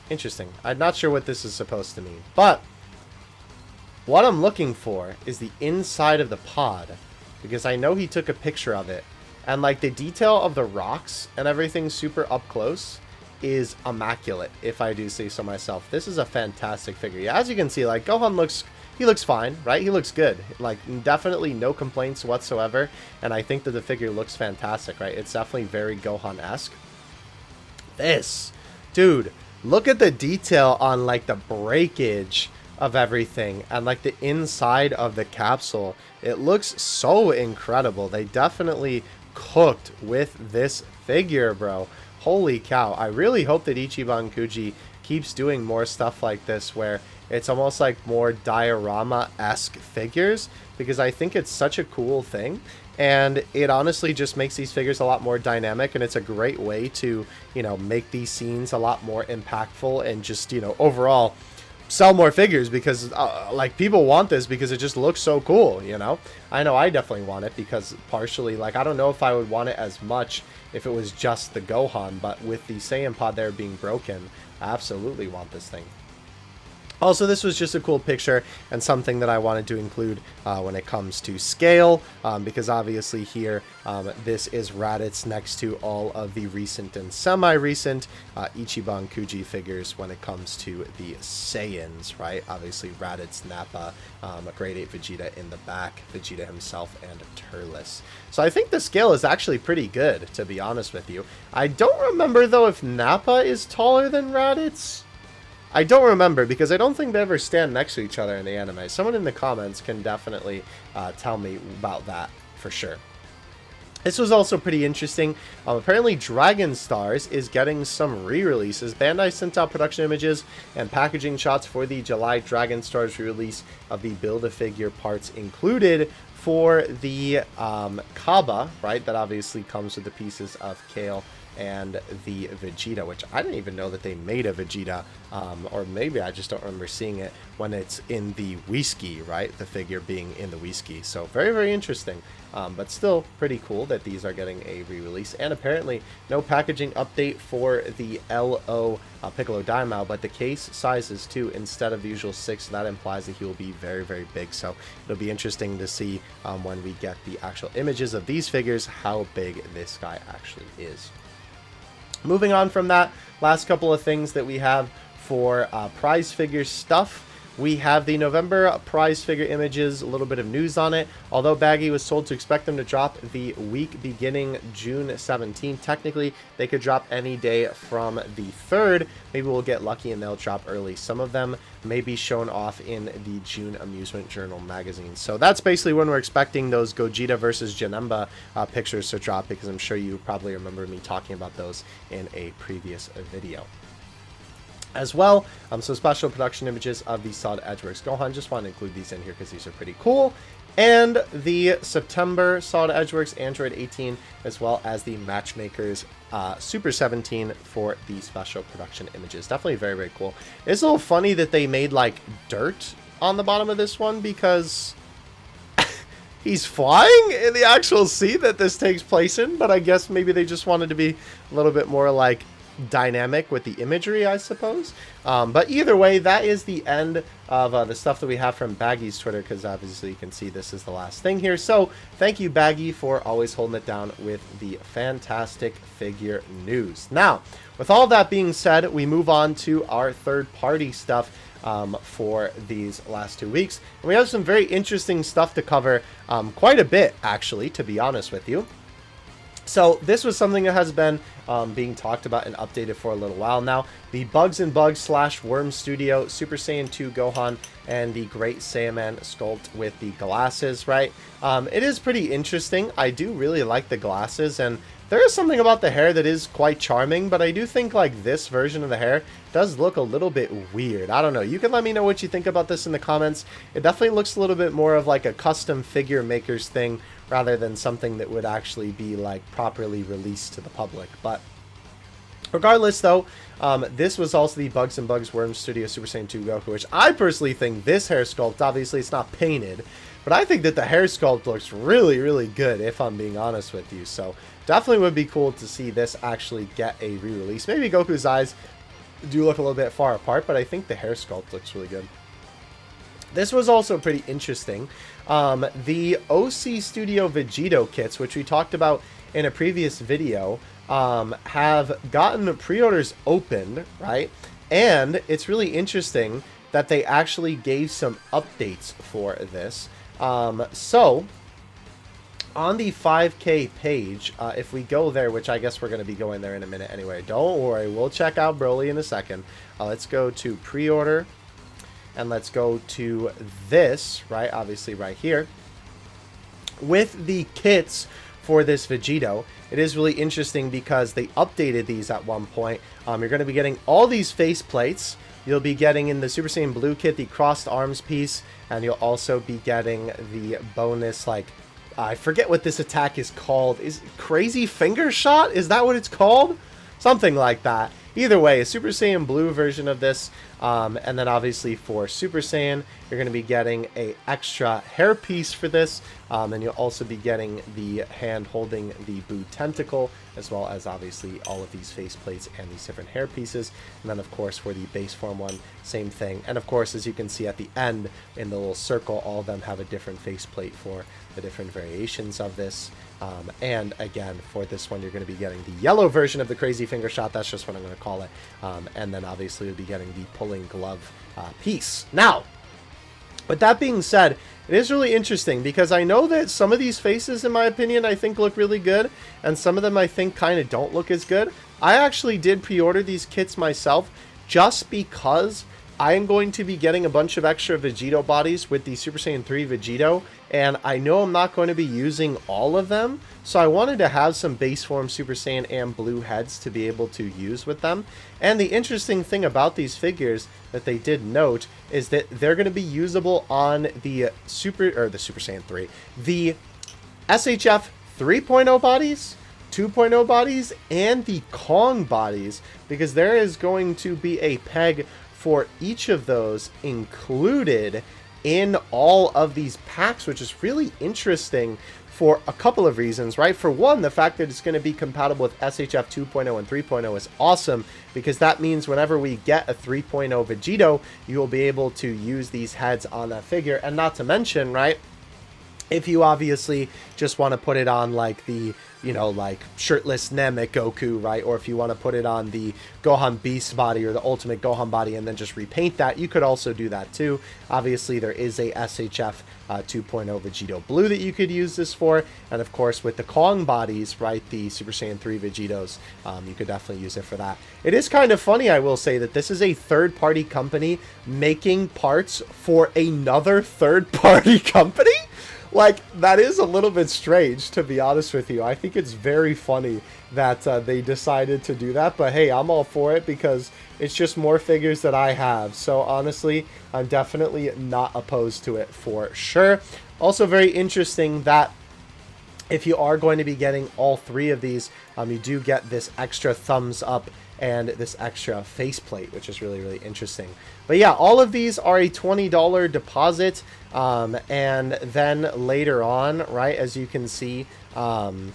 interesting? I'm not sure what this is supposed to mean, but what I'm looking for is the inside of the pod, because I know he took a picture of it, and like the detail of the rocks and everything super up close is immaculate, if I do say so myself. This is a fantastic figure. Yeah, as you can see, like Gohan looks fine, right? He looks good. Like definitely no complaints whatsoever, and I think that the figure looks fantastic, right? It's definitely very Gohan-esque. This, dude, look at the detail on like the breakage of everything and like the inside of the capsule. It looks so incredible. They definitely cooked with this figure, bro. Holy cow. I really hope that Ichiban Kuji keeps doing more stuff like this where it's almost like more diorama-esque figures, because I think it's such a cool thing. And it honestly just makes these figures a lot more dynamic, and it's a great way to, you know, make these scenes a lot more impactful and just, you know, overall sell more figures, because like, people want this because it just looks so cool, you know. I know I definitely want it because partially, like, I don't know if I would want it as much if it was just the Gohan, but with the Saiyan pod there being broken, I absolutely want this thing. Also, this was just a cool picture and something that I wanted to include when it comes to scale, because obviously here, this is Raditz next to all of the recent and semi-recent Ichiban Kuji figures when it comes to the Saiyans, right? Obviously, Raditz, Nappa, Grade 8 Vegeta in the back, Vegeta himself, and Turles. So I think the scale is actually pretty good, to be honest with you. I don't remember, though, if Nappa is taller than Raditz. I don't remember, because I don't think they ever stand next to each other in the anime. Someone in the comments can definitely tell me about that for sure. This was also pretty interesting. Apparently, Dragon Stars is getting some re-releases. Bandai sent out production images and packaging shots for the July Dragon Stars re-release of the Build-A-Figure parts included for the Kaba, right? That obviously comes with the pieces of Kale and the Vegeta, which I didn't even know that they made a Vegeta, or maybe I just don't remember seeing it when it's in the Whiskey, right? The figure being in the Whiskey. So very, very interesting, but still pretty cool that these are getting a re-release. And apparently no packaging update for the LO Piccolo Daimao, but the case sizes too, instead of the usual 6, so that implies that he will be very, very big. So it'll be interesting to see when we get the actual images of these figures, how big this guy actually is. Moving on from that, last couple of things that we have for prize figure stuff. We have the November prize figure images, a little bit of news on it. Although Baggy was told to expect them to drop the week beginning June 17th, technically they could drop any day from the 3rd. Maybe we'll get lucky and they'll drop early. Some of them may be shown off in the June Amusement Journal magazine. So that's basically when we're expecting those Gogeta versus Janemba pictures to drop, because I'm sure you probably remember me talking about those in a previous video as well. So special production images of the Solid Edgeworks Gohan. Just want to include these in here because these are pretty cool. And the September Solid Edgeworks Android 18, as well as the Matchmakers Super 17 for the special production images. Definitely very, very cool. It's a little funny that they made like dirt on the bottom of this one, because he's flying in the actual sea that this takes place in, but I guess maybe they just wanted to be a little bit more like dynamic with the imagery, I suppose. But either way, that is the end of the stuff that we have from Baggy's Twitter, because obviously you can see this is the last thing here. So thank you, Baggy, for always holding it down with the fantastic figure news. Now, with all that being said, we move on to our third-party stuff for these last 2 weeks. And we have some very interesting stuff to cover, quite a bit, actually, to be honest with you. So this was something that has been being talked about and updated for a little while now. The Bugs and Bugs / Worm Studio Super Saiyan 2 Gohan and the Great Saiyaman sculpt with the glasses, right? It is pretty interesting. I do really like the glasses, and there is something about the hair that is quite charming, but I do think like this version of the hair does look a little bit weird. I don't know. You can let me know what you think about this in the comments. It definitely looks a little bit more of like a custom figure maker's thing, rather than something that would actually be like properly released to the public. But regardless though, this was also the Bugs and Bugs Worm Studio Super Saiyan 2 Goku, which I personally think this hair sculpt, obviously it's not painted, but I think that the hair sculpt looks really, really good, if I'm being honest with you. So definitely would be cool to see this actually get a re-release. Maybe Goku's eyes do look a little bit far apart, but I think the hair sculpt looks really good. This was also pretty interesting. The OC Studio Vegito kits, which we talked about in a previous video, have gotten pre-orders opened, right? And it's really interesting that they actually gave some updates for this. So on the 5K page, if we go there, which I guess we're going to be going there in a minute anyway, don't worry, we'll check out BROLY in a second. Let's go to pre-order. And let's go to this, right? Obviously right here. With the kits for this Vegito, it is really interesting because they updated these at one point. You're going to be getting all these face plates. You'll be getting in the Super Saiyan Blue kit the crossed arms piece. And you'll also be getting the bonus, like, I forget what this attack is called. Is it Crazy Finger Shot? Is that what it's called? Something like that. Either way, a Super Saiyan Blue version of this, and then obviously for Super Saiyan, you're going to be getting a extra hairpiece for this, and you'll also be getting the hand holding the BUU tentacle, as well as obviously all of these face plates and these different hair pieces. And then of course for the base form one, same thing. And of course, as you can see at the end in the little circle, all of them have a different face plate for the different variations of this. And again, for this one, you're going to be getting the yellow version of the Crazy Finger Shot. That's just what I'm going to call it. And then obviously you'll be getting the pulling glove piece. Now, with that being said, it is really interesting because I know that some of these faces, in my opinion, I think look really good. And some of them I think kind of don't look as good. I actually did pre-order these kits myself just because I am going to be getting a bunch of extra Vegito bodies with the Super Saiyan 3 Vegito, and I know I'm not going to be using all of them, so I wanted to have some base form Super Saiyan and Blue heads to be able to use with them. And the interesting thing about these figures that they did note is that they're going to be usable on the Super Saiyan 3, the SHF 3.0 bodies, 2.0 bodies, and the Kong bodies, because there is going to be a peg for each of those included in all of these packs, which is really interesting for a couple of reasons, right? For one, the fact that it's going to be compatible with SHF 2.0 and 3.0 is awesome, because that means whenever we get a 3.0 Vegito, you will be able to use these heads on that figure. And not to mention, right, if you obviously just want to put it on like the, you know, like shirtless Namek Goku, right? Or if you want to put it on the Gohan Beast body or the Ultimate Gohan body and then just repaint that, you could also do that too. Obviously, there is a SHF 2.0 Vegito Blue that you could use this for. And of course, with the Kong bodies, right, the Super Saiyan 3 Vegitos, you could definitely use it for that. It is kind of funny, I will say, that this is a third-party company making parts for another third-party company. Like, that is a little bit strange, to be honest with you. I think it's very funny that they decided to do that. But hey, I'm all for it because it's just more figures that I have. So honestly, I'm definitely not opposed to it for sure. Also very interesting that if you are going to be getting all three of these, you do get this extra thumbs up and this extra faceplate, which is really, really interesting. But yeah, all of these are a $20 deposit, and then later on, right, as you can see, oh,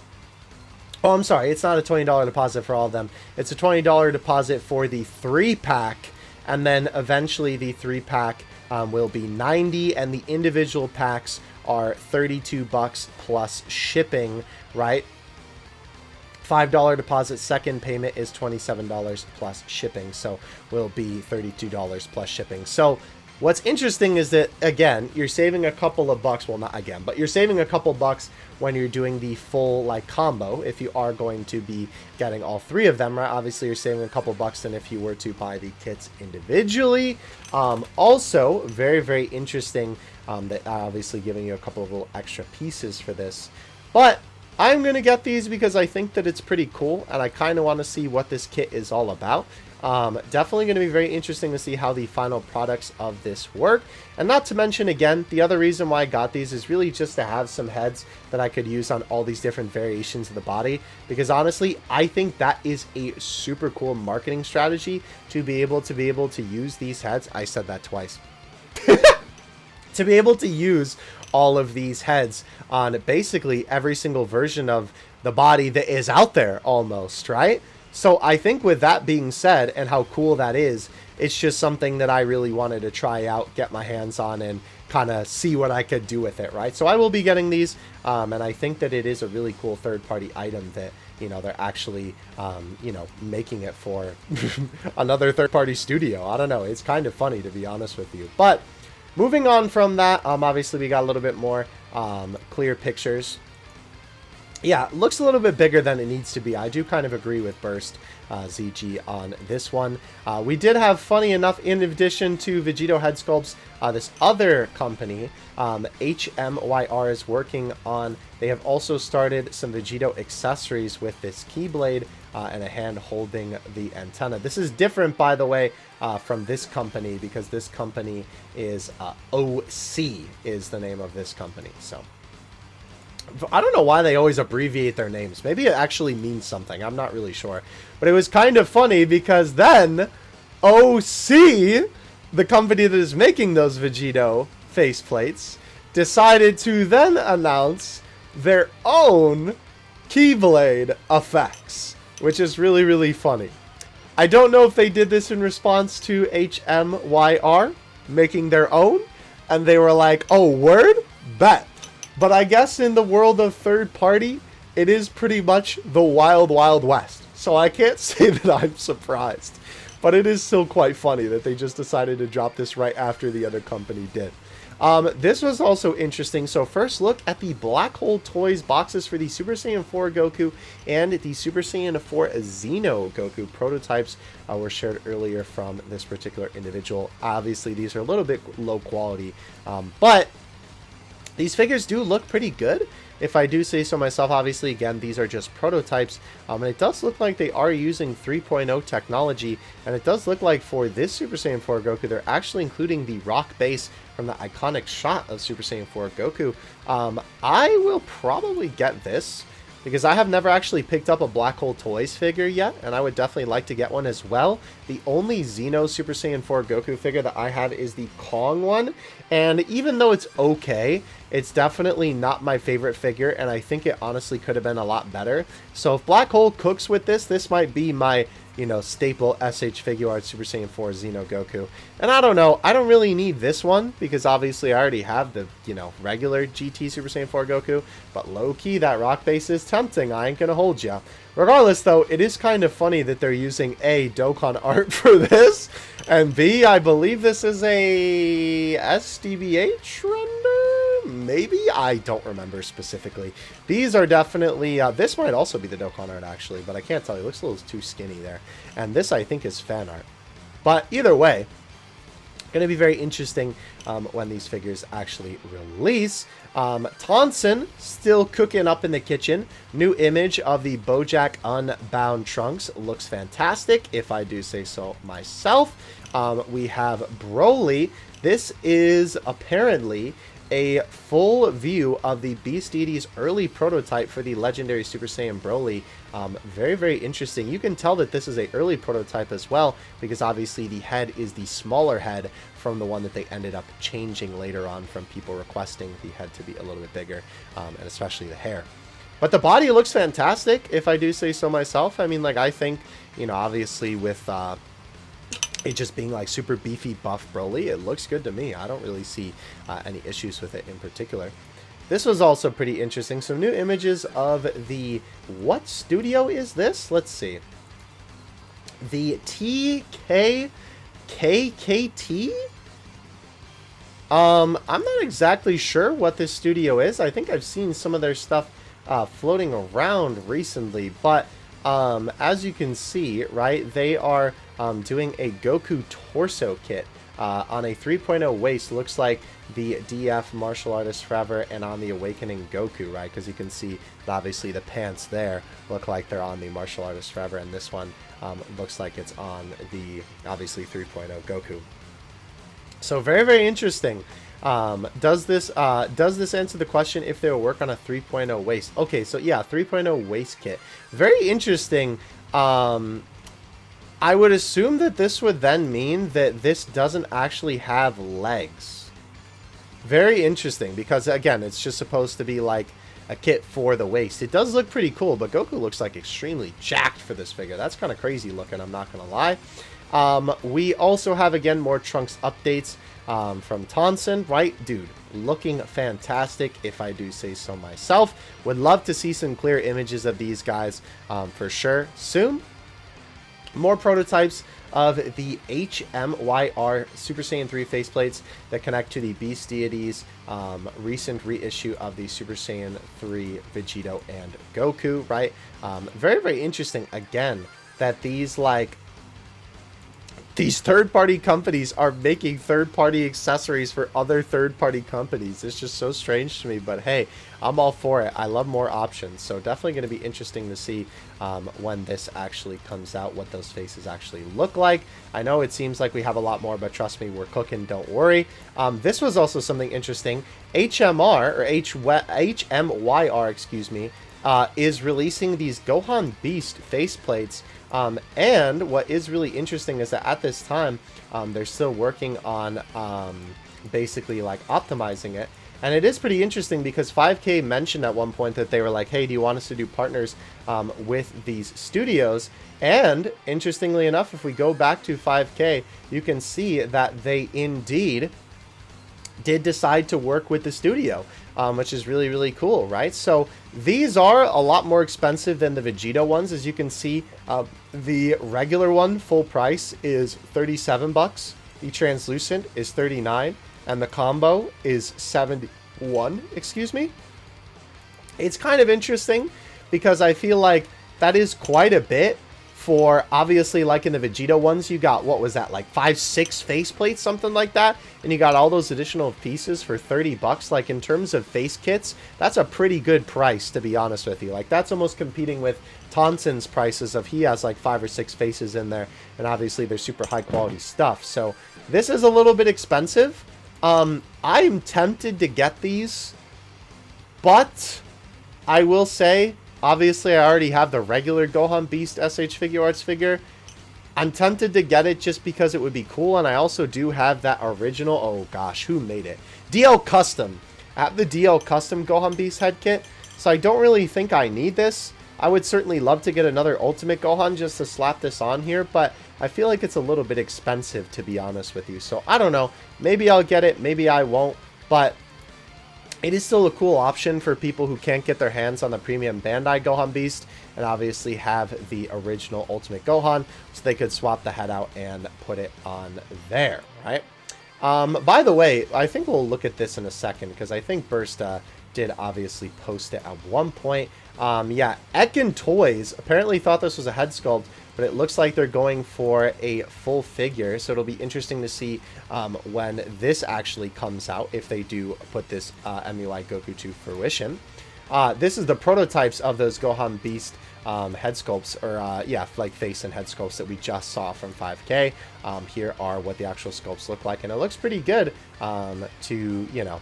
I'm sorry, it's not a $20 deposit for all of them. It's a $20 deposit for the 3-pack, and then eventually the 3-pack will be $90, and the individual packs are $32 plus shipping, right? $5 deposit, second payment is $27 plus shipping, so will be $32 plus shipping. So what's interesting is that, again, you're saving a couple of bucks. Well, not again, but you're saving a couple bucks when you're doing the full like combo. If you are going to be getting all three of them, right? Obviously, you're saving a couple bucks than if you were to buy the kits individually. Also, very, very interesting that obviously giving you a couple of little extra pieces for this, but I'm going to get these because I think that it's pretty cool, and I kind of want to see what this kit is all about. Definitely going to be very interesting to see how the final products of this work. And not to mention, again, the other reason why I got these is really just to have some heads that I could use on all these different variations of the body. Because honestly, I think that is a super cool marketing strategy to be able to use these heads. I said that twice. To be able to use all of these heads on basically every single version of the body that is out there almost, right? So I think with that being said, and how cool that is, it's just something that I really wanted to try out, get my hands on, and kind of see what I could do with it, right? So I will be getting these, and I think that it is a really cool third-party item that, you know, they're actually, you know, making it for another third-party studio. I don't know. It's kind of funny, to be honest with you. But moving on from that, obviously we got a little bit more clear pictures. Yeah, looks a little bit bigger than it needs to be. I do kind of agree with Burst ZG on this one. We did have, funny enough, in addition to Vegito head sculpts, this other company, HMYR, is working on. They have also started some Vegito accessories with this Keyblade and a hand holding the antenna. This is different, by the way, from this company, because this company is OC is the name of this company. So I don't know why they always abbreviate their names. Maybe it actually means something. I'm not really sure. But it was kind of funny because then OC, the company that is making those Vegito faceplates, decided to then announce their own Keyblade effects, which is really, really funny. I don't know if they did this in response to HMYR making their own, and they were like, oh, word? Bet. But I guess in the world of third party, it is pretty much the wild, wild west. So I can't say that I'm surprised. But it is still quite funny that they just decided to drop this right after the other company did. This was also interesting. So first look at the Black Hole Toys boxes for the Super Saiyan 4 Goku and the Super Saiyan 4 Xeno Goku prototypes were shared earlier from this particular individual. Obviously, these are a little bit low quality, but these figures do look pretty good. If I do say so myself, obviously, again, these are just prototypes. And it does look like they are using 3.0 technology. And it does look like for this Super Saiyan 4 Goku, they're actually including the rock base from the iconic shot of Super Saiyan 4 Goku. I will probably get this because I have never actually picked up a Black Hole Toys figure yet, and I would definitely like to get one as well. The only Xeno Super Saiyan 4 Goku figure that I have is the Kong one, and even though it's okay, it's definitely not my favorite figure, and I think it honestly could have been a lot better. So if Black Hole cooks with this might be my, you know, staple SH Figuarts Super Saiyan 4 Xeno Goku. And I don't know, I don't really need this one because obviously I already have the, you know, regular GT Super Saiyan 4 Goku, but low-key that rock base is tempting, I ain't gonna hold ya. Regardless though, it is kind of funny that they're using A, Dokkan art for this, and B, I believe this is a SDBH render? Maybe? I don't remember specifically. These are definitely, this might also be the Dokkan art actually, but I can't tell you. It looks a little too skinny there. And this I think is fan art. But either way, going to be very interesting when these figures actually release. Tonson still cooking up in the kitchen. New image of the Bojack Unbound Trunks looks fantastic, if I do say so myself. We have Broly. This is apparently a full view of the Beast Deity's early prototype for the legendary Super Saiyan Broly. Very, very interesting. You can tell that this is an early prototype as well, because obviously the head is the smaller head from the one that they ended up changing later on from people requesting the head to be a little bit bigger, and especially the hair. But the body looks fantastic, if I do say so myself. I mean, like, I think, you know, obviously with it just being like super beefy buff Broly, it looks good to me. I don't really see any issues with it in particular. This was also pretty interesting. Some new images of the, what studio is this? Let's see. The TKKT? I'm not exactly sure what this studio is. I think I've seen some of their stuff floating around recently, but as you can see, right, they are doing a Goku torso kit on a 3.0 waist. Looks like the DF Martial Artist Forever and on the Awakening Goku, right? Because you can see obviously the pants there look like they're on the Martial Artist Forever, and this one looks like it's on the obviously 3.0 Goku. So very, very interesting. Does this answer the question if they will work on a 3.0 waist? Okay, so yeah, 3.0 waist kit. Very interesting. I would assume that this would then mean that this doesn't actually have legs. Very interesting, because again, it's just supposed to be like a kit for the waist. It does look pretty cool, but Goku looks like extremely jacked for this figure. That's kind of crazy looking, I'm not gonna lie. We also have, again, more Trunks updates from Tonson, right? Dude, looking fantastic, if I do say so myself. Would love to see some clear images of these guys for sure soon. More prototypes of the HMYR Super Saiyan 3 faceplates that connect to the Beast Deities recent reissue of the Super Saiyan 3 Vegito and Goku, right? Very, very interesting, again, that these, like, these third-party companies are making third-party accessories for other third-party companies. It's just so strange to me, but hey, I'm all for it. I love more options, so definitely going to be interesting to see when this actually comes out, what those faces actually look like. I know it seems like we have a lot more, but trust me, we're cooking, don't worry. This was also something interesting. HMYR, excuse me, is releasing these Gohan Beast faceplates. And what is really interesting is that at this time, they're still working on basically like optimizing it. And it is pretty interesting because 5K mentioned at one point that they were like, hey, do you want us to do partners with these studios? And interestingly enough, if we go back to 5K, you can see that they indeed did decide to work with the studio, which is really, really cool, right? So these are a lot more expensive than the Vegeta ones. As you can see, the regular one, full price, is 37 bucks. The translucent is 39, and the combo is 71, excuse me. It's kind of interesting because I feel like that is quite a bit for, obviously, like in the Vegeta ones, you got, what was that, like 5-6 faceplates, something like that, and you got all those additional pieces for 30 bucks. Like, in terms of face kits, that's a pretty good price, to be honest with you. Like, that's almost competing with Tonson's prices of, he has like 5 or 6 faces in there, and obviously they're super high quality stuff. So this is a little bit expensive. I'm tempted to get these, but I will say, obviously, I already have the regular Gohan Beast S.H. Figuarts figure. I'm tempted to get it just because it would be cool, and I also do have that original, oh gosh, who made it? DL Custom. I have the DL Custom Gohan Beast head kit, so I don't really think I need this. I would certainly love to get another Ultimate Gohan just to slap this on here, but I feel like it's a little bit expensive, to be honest with you. So, I don't know. Maybe I'll get it, maybe I won't, but it is still a cool option for people who can't get their hands on the premium Bandai Gohan Beast and obviously have the original Ultimate Gohan, so they could swap the head out and put it on there, right? By the way, I think we'll look at this in a second because I think Burst did obviously post it at one point. Yeah, Ekin Toys apparently thought this was a head sculpt, but it looks like they're going for a full figure, so it'll be interesting to see when this actually comes out, if they do put this MUI Goku to fruition. This is the prototypes of those Gohan Beast head sculpts, or yeah, like face and head sculpts that we just saw from 5K. Here are what the actual sculpts look like, and it looks pretty good to, you know,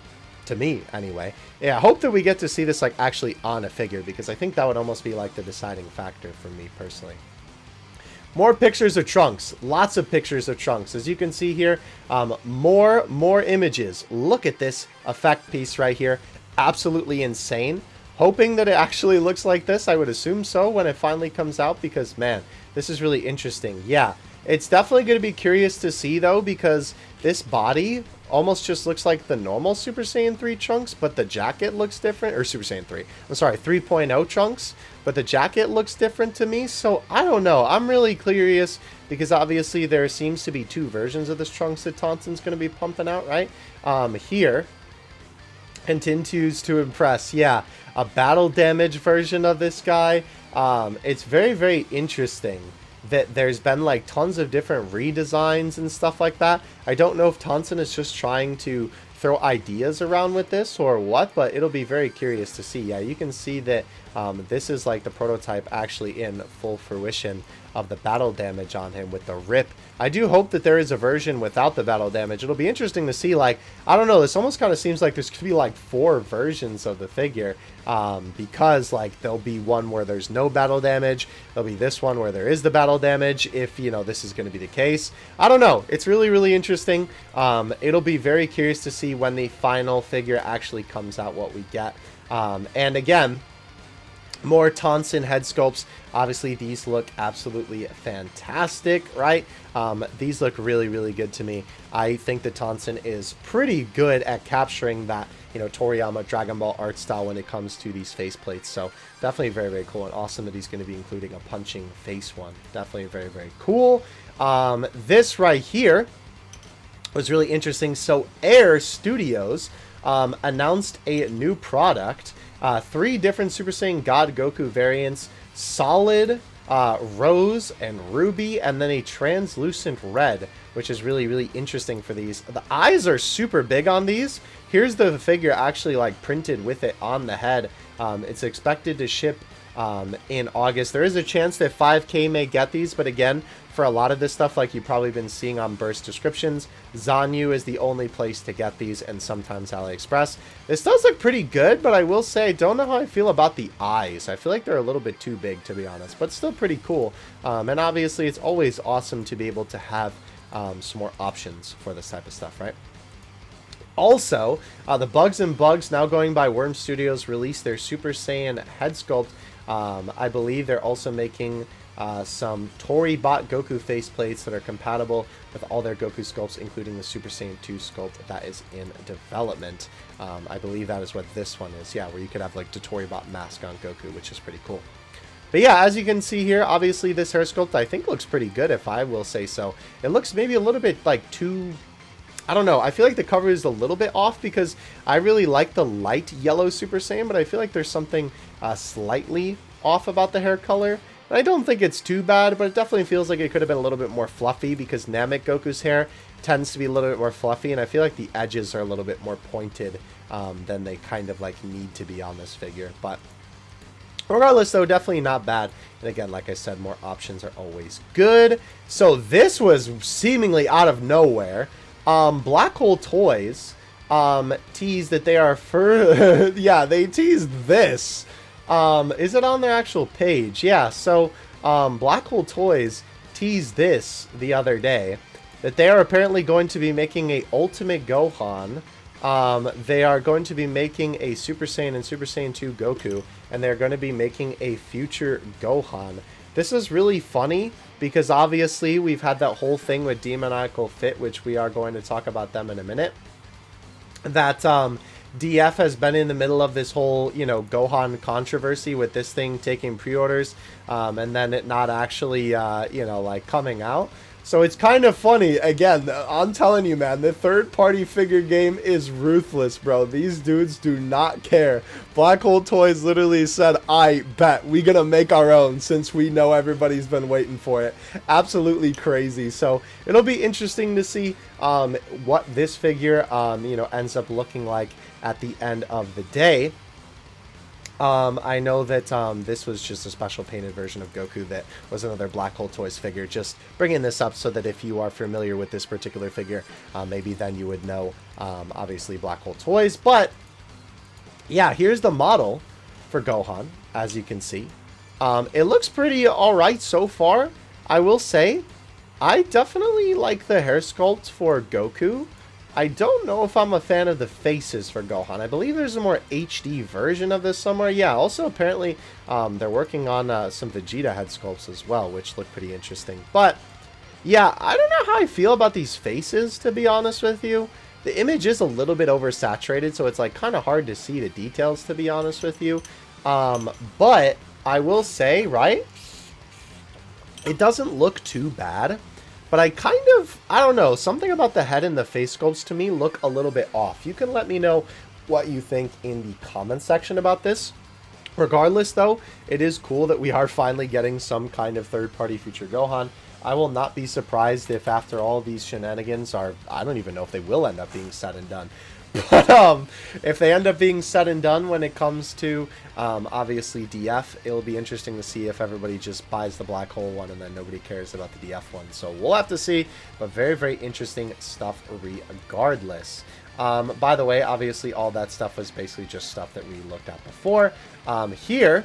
to me anyway. Yeah, I hope that we get to see this like actually on a figure, because I think that would almost be like the deciding factor for me personally. More pictures of Trunks. Lots of pictures of Trunks. As you can see here, more images. Look at this effect piece right here. Absolutely insane. Hoping that it actually looks like this. I would assume so when it finally comes out, because, man, this is really interesting. Yeah, it's definitely going to be curious to see, though, because this body almost just looks like the normal Super Saiyan 3 Trunks, but the jacket looks different. Or Super Saiyan 3. I'm sorry, 3.0 Trunks. But the jacket looks different to me, so I don't know. I'm really curious because obviously there seems to be 2 versions of this Trunks that Tonson's going to be pumping out, right? Here, continues to impress. Yeah, a battle damage version of this guy. It's very, very interesting that there's been like tons of different redesigns and stuff like that. I don't know if Tonson is just trying to throw ideas around with this or what, but it'll be very curious to see. Yeah, you can see that this is like the prototype actually in full fruition of the battle damage on him with the rip. I do hope that there is a version without the battle damage. It'll be interesting to see, like, I don't know, this almost kind of seems like there's going to be like 4 versions of the figure, because like there'll be one where there's no battle damage, there'll be this one where there is the battle damage, if, you know, this is going to be the case. I don't know, it's really, really interesting. It'll be very curious to see when the final figure actually comes out, what we get. And again, more Tonson head sculpts. Obviously, these look absolutely fantastic, right? These look really, really good to me. I think that Tonson is pretty good at capturing that, you know, Toriyama Dragon Ball art style when it comes to these faceplates. So definitely very, very cool, and awesome that he's going to be including a punching face one. Definitely very, very cool. This right here was really interesting. So Air Studios announced a new product. 3 different Super Saiyan God Goku variants. Solid, rose and ruby, and then a translucent red, which is really, really interesting for these. The eyes are super big on these. Here's the figure actually like printed with it on the head. It's expected to ship in August. There is a chance that 5K may get these, but again, for a lot of this stuff, like you've probably been seeing on burst descriptions, Zanyu is the only place to get these, and sometimes AliExpress. This does look pretty good, but I will say I don't know how I feel about the eyes. I feel like they're a little bit too big, to be honest, but still pretty cool. And obviously, it's always awesome to be able to have some more options for this type of stuff, right? Also, the Bugs and Bugs, now going by Worm Studios, released their Super Saiyan head sculpt. I believe they're also making some Toribot Goku faceplates that are compatible with all their Goku sculpts, including the Super Saiyan 2 sculpt that is in development. I believe that is what this one is, yeah, where you could have like the Toribot mask on Goku, which is pretty cool. But yeah, as you can see here, obviously this hair sculpt I think looks pretty good, if I will say so. It looks maybe a little bit like too... I don't know. I feel like the cover is a little bit off because I really like the light yellow Super Saiyan, but I feel like there's something slightly off about the hair color. And I don't think it's too bad, but it definitely feels like it could have been a little bit more fluffy because Namek Goku's hair tends to be a little bit more fluffy, and I feel like the edges are a little bit more pointed than they kind of like need to be on this figure. But regardless, though, definitely not bad. And again, like I said, more options are always good. So this was seemingly out of nowhere. Black Hole Toys teased that they are for yeah, they teased this. Is it on their actual page? Yeah, so Black Hole Toys teased this the other day, that they are apparently going to be making a Ultimate Gohan. They are going to be making a Super Saiyan and Super Saiyan 2 Goku, and they're going to be making a future Gohan. This is really funny because obviously we've had that whole thing with Demonical Fit, which we are going to talk about them in a minute. That DF has been in the middle of this whole, you know, Gohan controversy with this thing taking pre-orders and then it not actually, you know, like coming out. So it's kind of funny. Again, I'm telling you, man, the third-party figure game is ruthless, bro. These dudes do not care. Black Hole Toys literally said, I bet we gonna make our own since we know everybody's been waiting for it. Absolutely crazy. So it'll be interesting to see what this figure, you know, ends up looking like at the end of the day. I know that this was just a special painted version of Goku that was another Black Hole Toys figure. Just bringing this up so that if you are familiar with this particular figure, maybe then you would know, obviously, Black Hole Toys. But, yeah, here's the model for Gohan, as you can see. It looks pretty alright so far. I will say, I definitely like the hair sculpt for Goku. I don't know if I'm a fan of the faces for Gohan. I believe there's a more HD version of this somewhere. Yeah, also apparently they're working on some Vegeta head sculpts as well, which look pretty interesting. But, yeah, I don't know how I feel about these faces, to be honest with you. The image is a little bit oversaturated, so it's like kind of hard to see the details, to be honest with you. But I will say, right, it doesn't look too bad. But I don't know, something about the head and the face sculpts to me look a little bit off. You can let me know what you think in the comments section about this. Regardless, though, it is cool that we are finally getting some kind of third-party future Gohan. I will not be surprised if after all these shenanigans are, I don't even know if they will end up being said and done. But if they end up being said and done when it comes to, obviously, DF, it'll be interesting to see if everybody just buys the Black Hole one and then nobody cares about the DF one. So we'll have to see, but very, very interesting stuff regardless. By the way, obviously, all that stuff was basically just stuff that we looked at before. Here,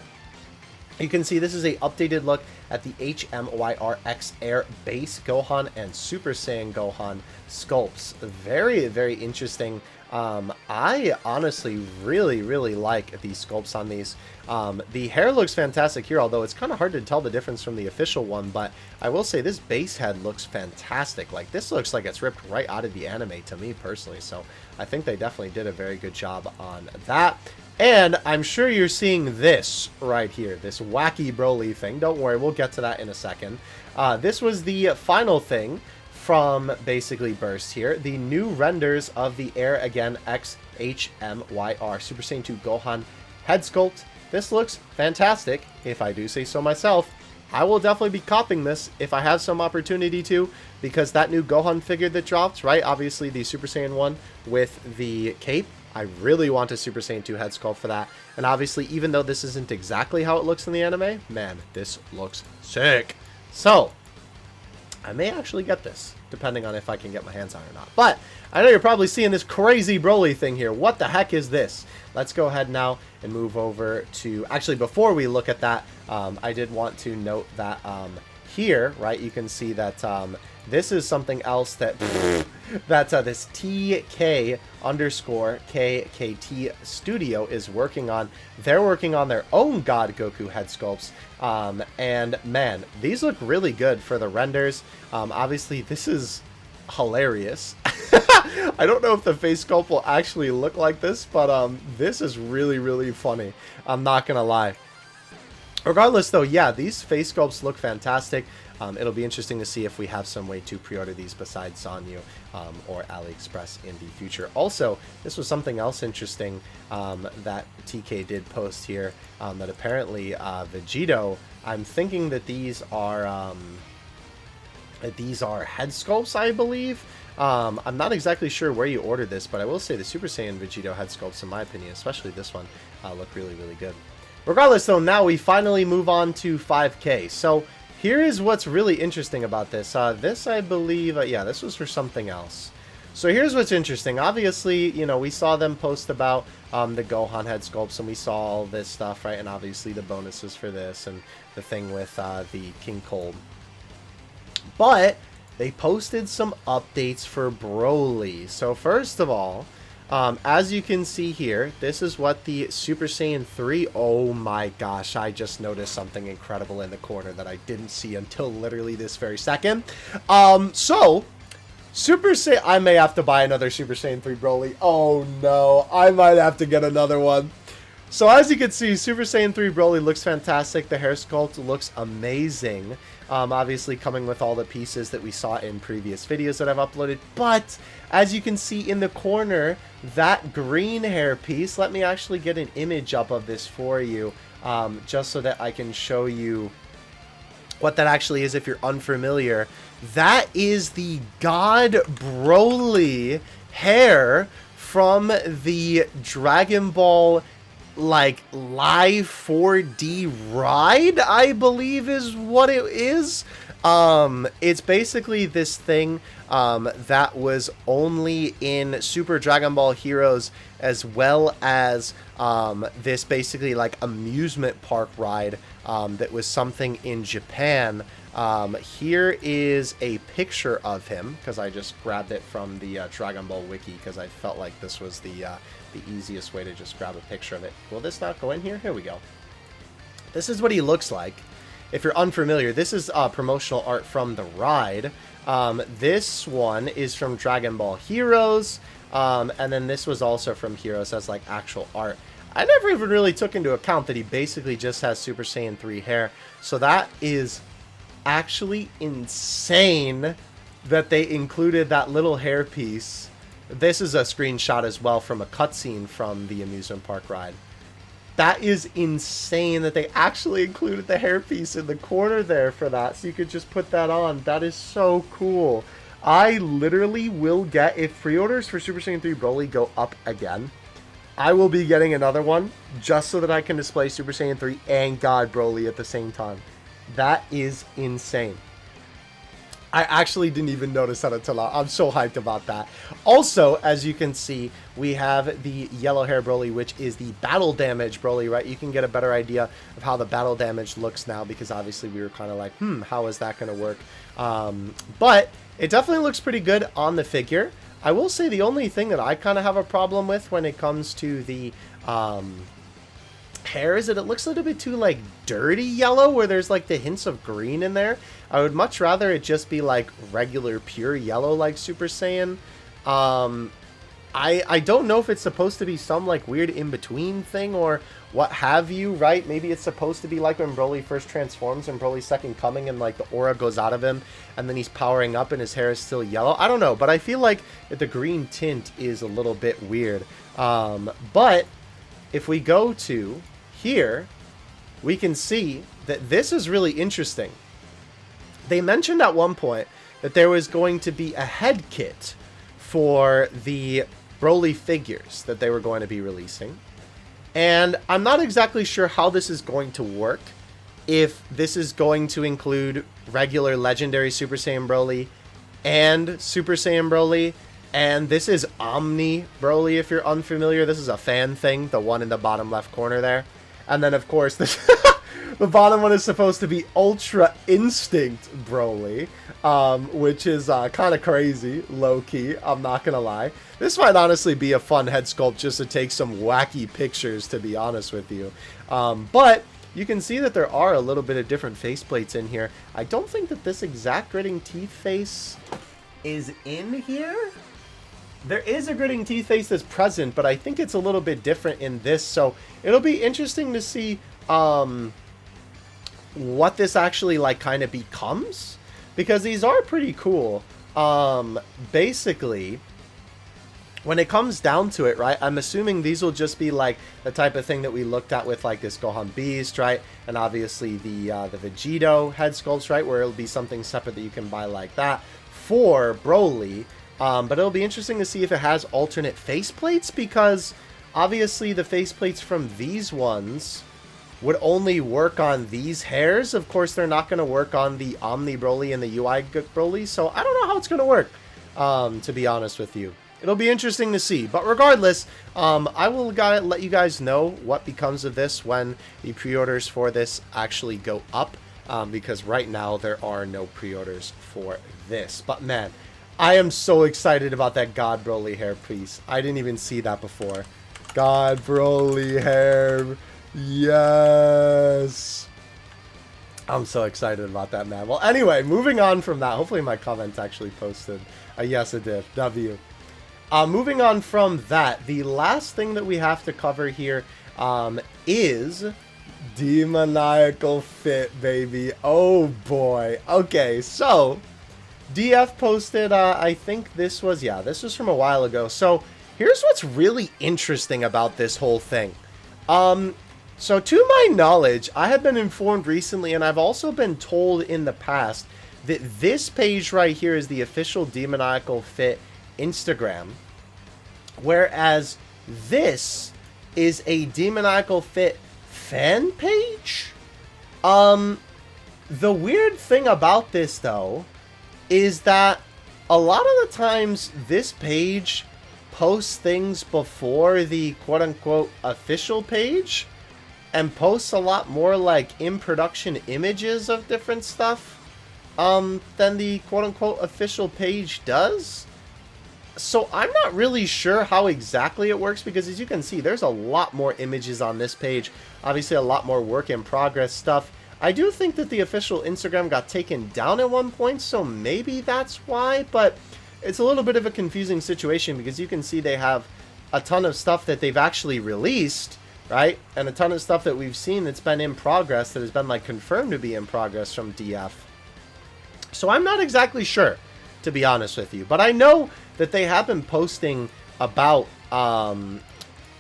you can see this is a updated look at the HMYRX Air Base Gohan and Super Saiyan Gohan sculpts. Very, very interesting. I honestly really, really like these sculpts on these. The hair looks fantastic here, although it's kind of hard to tell the difference from the official one, but I will say this base head looks fantastic. Like, this looks like it's ripped right out of the anime to me personally, so I think they definitely did a very good job on that. And I'm sure you're seeing this right here, this wacky Broly thing. Don't worry, we'll get to that in a second. This was the final thing from basically Burst here. The new renders of the Air Again X HMYR Super Saiyan 2 Gohan head sculpt. This looks fantastic, if I do say so myself. I will definitely be copping this if I have some opportunity to, because that new Gohan figure that dropped, right? Obviously the Super Saiyan 1 with the cape. I really want a Super Saiyan 2 head sculpt for that. And obviously, even though this isn't exactly how it looks in the anime, man, this looks sick. So, I may actually get this, depending on if I can get my hands on it or not. But, I know you're probably seeing this crazy Broly thing here. What the heck is this? Let's go ahead now and move over to... Actually, before we look at that, I did want to note that here, right, you can see that this is something else that... this TK_KKT studio is working on. They're working on their own God Goku head sculpts. And man, these look really good for the renders. Obviously, this is hilarious. I don't know if the face sculpt will actually look like this, but this is really, really funny. I'm not gonna lie. Regardless, though, yeah, these face sculpts look fantastic. It'll be interesting to see if we have some way to pre-order these besides Sanyu or AliExpress in the future. Also, this was something else interesting that TK did post here, that apparently Vegito, I'm thinking that these are head sculpts, I believe. I'm not exactly sure where you ordered this, but I will say the Super Saiyan Vegito head sculpts, in my opinion, especially this one, look really, really good. Regardless, though, now we finally move on to 5K. So here is what's really interesting about this. This, I believe, yeah, this was for something else. So here's what's interesting. Obviously, you know, we saw them post about the Gohan head sculpts, and we saw all this stuff, right? And obviously the bonuses for this and the thing with the King Cold. But they posted some updates for Broly. So first of all, as you can see here, this is what the Super Saiyan 3... Oh my gosh, I just noticed something incredible in the corner that I didn't see until literally this very second. So, Super Saiyan... I may have to buy another Super Saiyan 3 Broly. Oh no, I might have to get another one. So as you can see, Super Saiyan 3 Broly looks fantastic. The hair sculpt looks amazing. Obviously coming with all the pieces that we saw in previous videos that I've uploaded. But as you can see in the corner, that green hair piece, let me actually get an image up of this for you, just so that I can show you what that actually is if you're unfamiliar. That is the God Broly hair from the Dragon Ball like live 4D ride, I believe is what it is. It's basically this thing that was only in Super Dragon Ball Heroes, as well as this basically like amusement park ride that was something in Japan. Here is a picture of him, because I just grabbed it from the Dragon Ball wiki, because I felt like this was the easiest way to just grab a picture of it. Will this not go in here? Here we go. This is what he looks like. If you're unfamiliar, this is promotional art from the ride. This one is from Dragon Ball Heroes, and then this was also from Heroes as like actual art. I never even really took into account that he basically just has Super Saiyan 3 hair, so that is actually insane that they included that little hair piece. This is a screenshot as well from a cutscene from the amusement park ride. That is insane that they actually included the hairpiece in the corner there for that, so you could just put that on. That is so cool. I literally will get, if pre-orders for Super Saiyan 3 Broly go up again, I will be getting another one just so that I can display Super Saiyan 3 and God Broly at the same time. That is insane. I actually didn't even notice that until now. I'm so hyped about that. Also, as you can see, we have the yellow hair Broly, which is the battle damage Broly, right? You can get a better idea of how the battle damage looks now, because obviously we were kind of like, how is that going to work? But it definitely looks pretty good on the figure. I will say the only thing that I kind of have a problem with when it comes to the hair is that it looks a little bit too like dirty yellow, where there's like the hints of green in there. I would much rather it just be like regular pure yellow like Super Saiyan. I don't know if it's supposed to be some like weird in-between thing or what have you, right? Maybe it's supposed to be like when Broly first transforms and Broly's second coming and like the aura goes out of him and then he's powering up and his hair is still yellow. I don't know, but I feel like the green tint is a little bit weird. But if we go to here, we can see that this is really interesting. They mentioned at one point that there was going to be a head kit for the BROLY figures that they were going to be releasing. And I'm not exactly sure how this is going to work. If this is going to include regular legendary Super Saiyan Broly and Super Saiyan Broly. And this is Omni Broly, if you're unfamiliar. This is a fan thing, the one in the bottom left corner there. And then, of course, this the bottom one is supposed to be Ultra Instinct Broly, which is kind of crazy, low-key, I'm not going to lie. This might honestly be a fun head sculpt just to take some wacky pictures, to be honest with you. But you can see that there are a little bit of different faceplates in here. I don't think that this exact gritting teeth face is in here. There is a gritting teeth face that's present, but I think it's a little bit different in this. So it'll be interesting to see what this actually like kind of becomes, because these are pretty cool. Basically, when it comes down to it, right, I'm assuming these will just be like the type of thing that we looked at with like this Gohan Beast, right, and obviously the Vegito head sculpts, right, where it'll be something separate that you can buy like that for Broly. But it'll be interesting to see if it has alternate faceplates, because obviously the faceplates from these ones would only work on these hairs. Of course, they're not going to work on the Omni Broly and the UI Broly, so I don't know how it's going to work, to be honest with you. It'll be interesting to see. But regardless, I will let you guys know what becomes of this when the pre-orders for this actually go up, because right now there are no pre-orders for this. But man, I am so excited about that God Broly hair piece. I didn't even see that before. God Broly hair. Yes. I'm so excited about that, man. Well, anyway, moving on from that. Hopefully my comments actually posted. Yes, it did. W. Moving on from that, the last thing that we have to cover here is Demonical Fit, baby. Oh, boy. Okay, so DF posted, I think this was from a while ago. So here's what's really interesting about this whole thing. So to my knowledge, I have been informed recently, and I've also been told in the past, that this page right here is the official Demonical Fit Instagram, whereas this is a Demonical Fit fan page. The weird thing about this, though, is that a lot of the times this page posts things before the quote-unquote official page, and posts a lot more like in production images of different stuff than the quote-unquote official page does. So I'm not really sure how exactly it works, because as you can see, there's a lot more images on this page. Obviously a lot more work in progress stuff. I do think that the official Instagram got taken down at one point, so maybe that's why, but it's a little bit of a confusing situation, because you can see they have a ton of stuff that they've actually released, right? And a ton of stuff that we've seen that's been in progress, that has been like confirmed to be in progress from DF. So I'm not exactly sure, to be honest with you, but I know that they have been posting about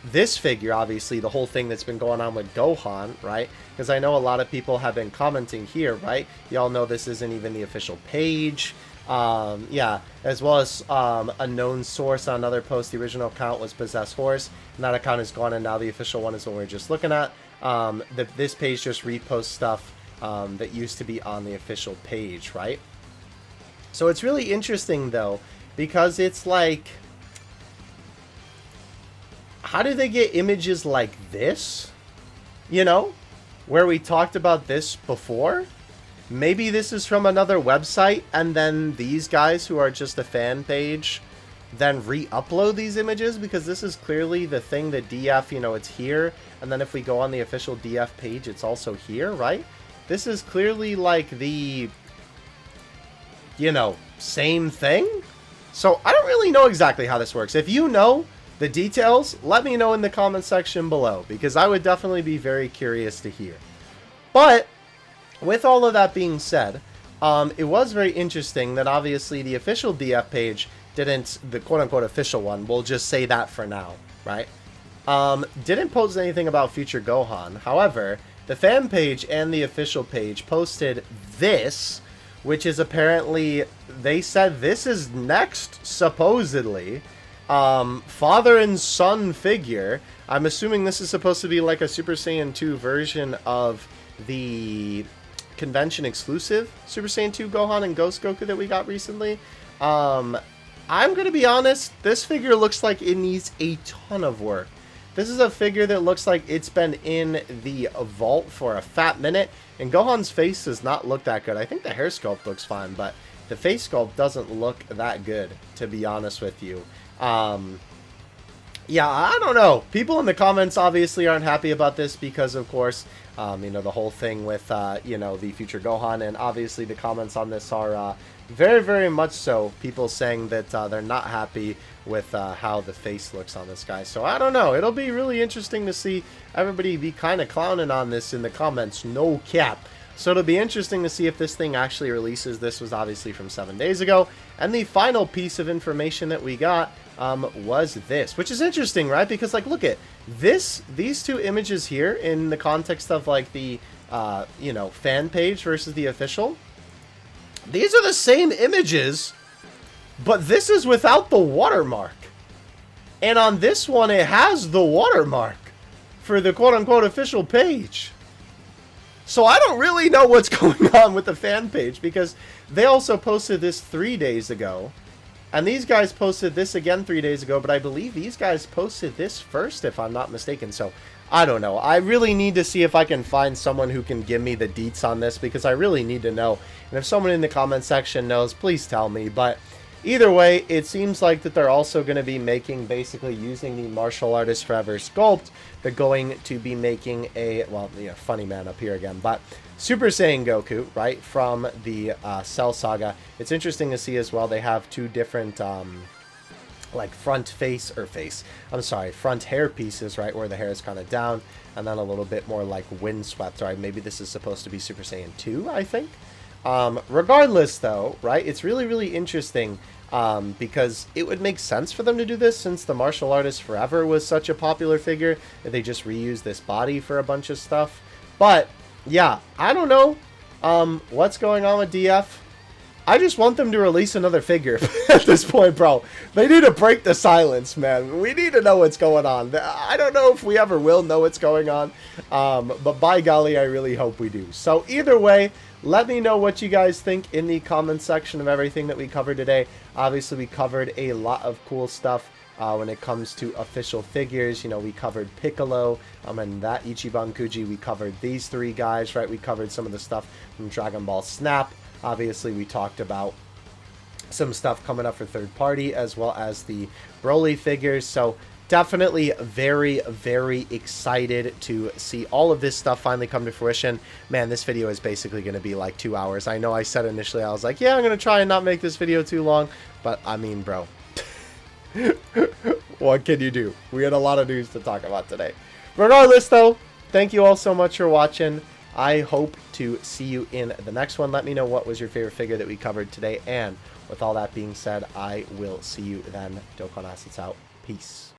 this figure, obviously the whole thing that's been going on with Gohan, right? Because I know a lot of people have been commenting here, right? Y'all know this isn't even the official page. Yeah, as well as a known source on another post. The original account was Possessed Horse, and that account is gone, and now the official one is the one we're just looking at. This page just reposts stuff that used to be on the official page, right? So it's really interesting, though, because it's like, how do they get images like this? You know, where we talked about this before? Maybe this is from another website, and then these guys who are just a fan page then re-upload these images, because this is clearly the thing that DF, you know, it's here, and then if we go on the official DF page, it's also here, right? This is clearly like the, you know, same thing. So I don't really know exactly how this works. If you know the details, let me know in the comment section below, because I would definitely be very curious to hear. But with all of that being said, it was very interesting that obviously the official DF page didn't, the quote-unquote official one, we'll just say that for now, right? Didn't post anything about future Gohan. However, the fan page and the official page posted this, which is apparently, they said this is next, supposedly, father and son figure. I'm assuming this is supposed to be like a Super Saiyan 2 version of the convention exclusive Super Saiyan 2 Gohan and Ghost Goku that we got recently. I'm going to be honest, this figure looks like it needs a ton of work. This is a figure that looks like it's been in the vault for a fat minute, and Gohan's face does not look that good. I think the hair sculpt looks fine, but the face sculpt doesn't look that good, to be honest with you. Yeah, I don't know. People in the comments obviously aren't happy about this because, of course, you know, the whole thing with, you know, the future Gohan, and obviously the comments on this are very, very much so people saying that they're not happy with how the face looks on this guy. So I don't know. It'll be really interesting to see everybody be kind of clowning on this in the comments. No cap. So it'll be interesting to see if this thing actually releases. This was obviously from 7 days ago. And the final piece of information that we got was this, which is interesting, right? Because, like, look at this, these two images here in the context of, like, the, you know, fan page versus the official. These are the same images, but this is without the watermark. And on this one, it has the watermark for the quote-unquote official page. So I don't really know what's going on with the fan page, because they also posted this 3 days ago. And these guys posted this again 3 days ago, but I believe these guys posted this first, if I'm not mistaken. So I don't know. I really need to see if I can find someone who can give me the deets on this, because I really need to know. And if someone in the comment section knows, please tell me. But either way, it seems like that they're also going to be making, basically using the Martial Artist Forever sculpt. They're going to be making a, well, you know, funny man up here again, but Super Saiyan Goku, right, from the Cell Saga. It's interesting to see as well, they have two different, like front hair pieces, right, where the hair is kind of down, and then a little bit more like windswept, right? Maybe this is supposed to be Super Saiyan 2, I think. Regardless, though, right, it's really, really interesting, because it would make sense for them to do this, since the Martial Artist Forever was such a popular figure, that they just reused this body for a bunch of stuff. But yeah, I don't know what's going on with DF. I just want them to release another figure at this point, bro. They need to break the silence, man. We need to know what's going on. I don't know if we ever will know what's going on, but by golly, I really hope we do. So either way, let me know what you guys think in the comment section of everything that we covered today. Obviously, we covered a lot of cool stuff when it comes to official figures. You know, we covered Piccolo and that Ichiban Kuji. We covered these three guys, right? We covered some of the stuff from Dragon Ball Snap. Obviously, we talked about some stuff coming up for third party, as well as the BROLY figures. So definitely very, very excited to see all of this stuff finally come to fruition. Man, this video is basically going to be like 2 hours. I know I said initially, I was like, yeah, I'm going to try and not make this video too long. But I mean, bro, what can you do? We had a lot of news to talk about today. Regardless, though, thank you all so much for watching. I hope to see you in the next one. Let me know what was your favorite figure that we covered today. And with all that being said, I will see you then. Dokkan Assets out. Peace.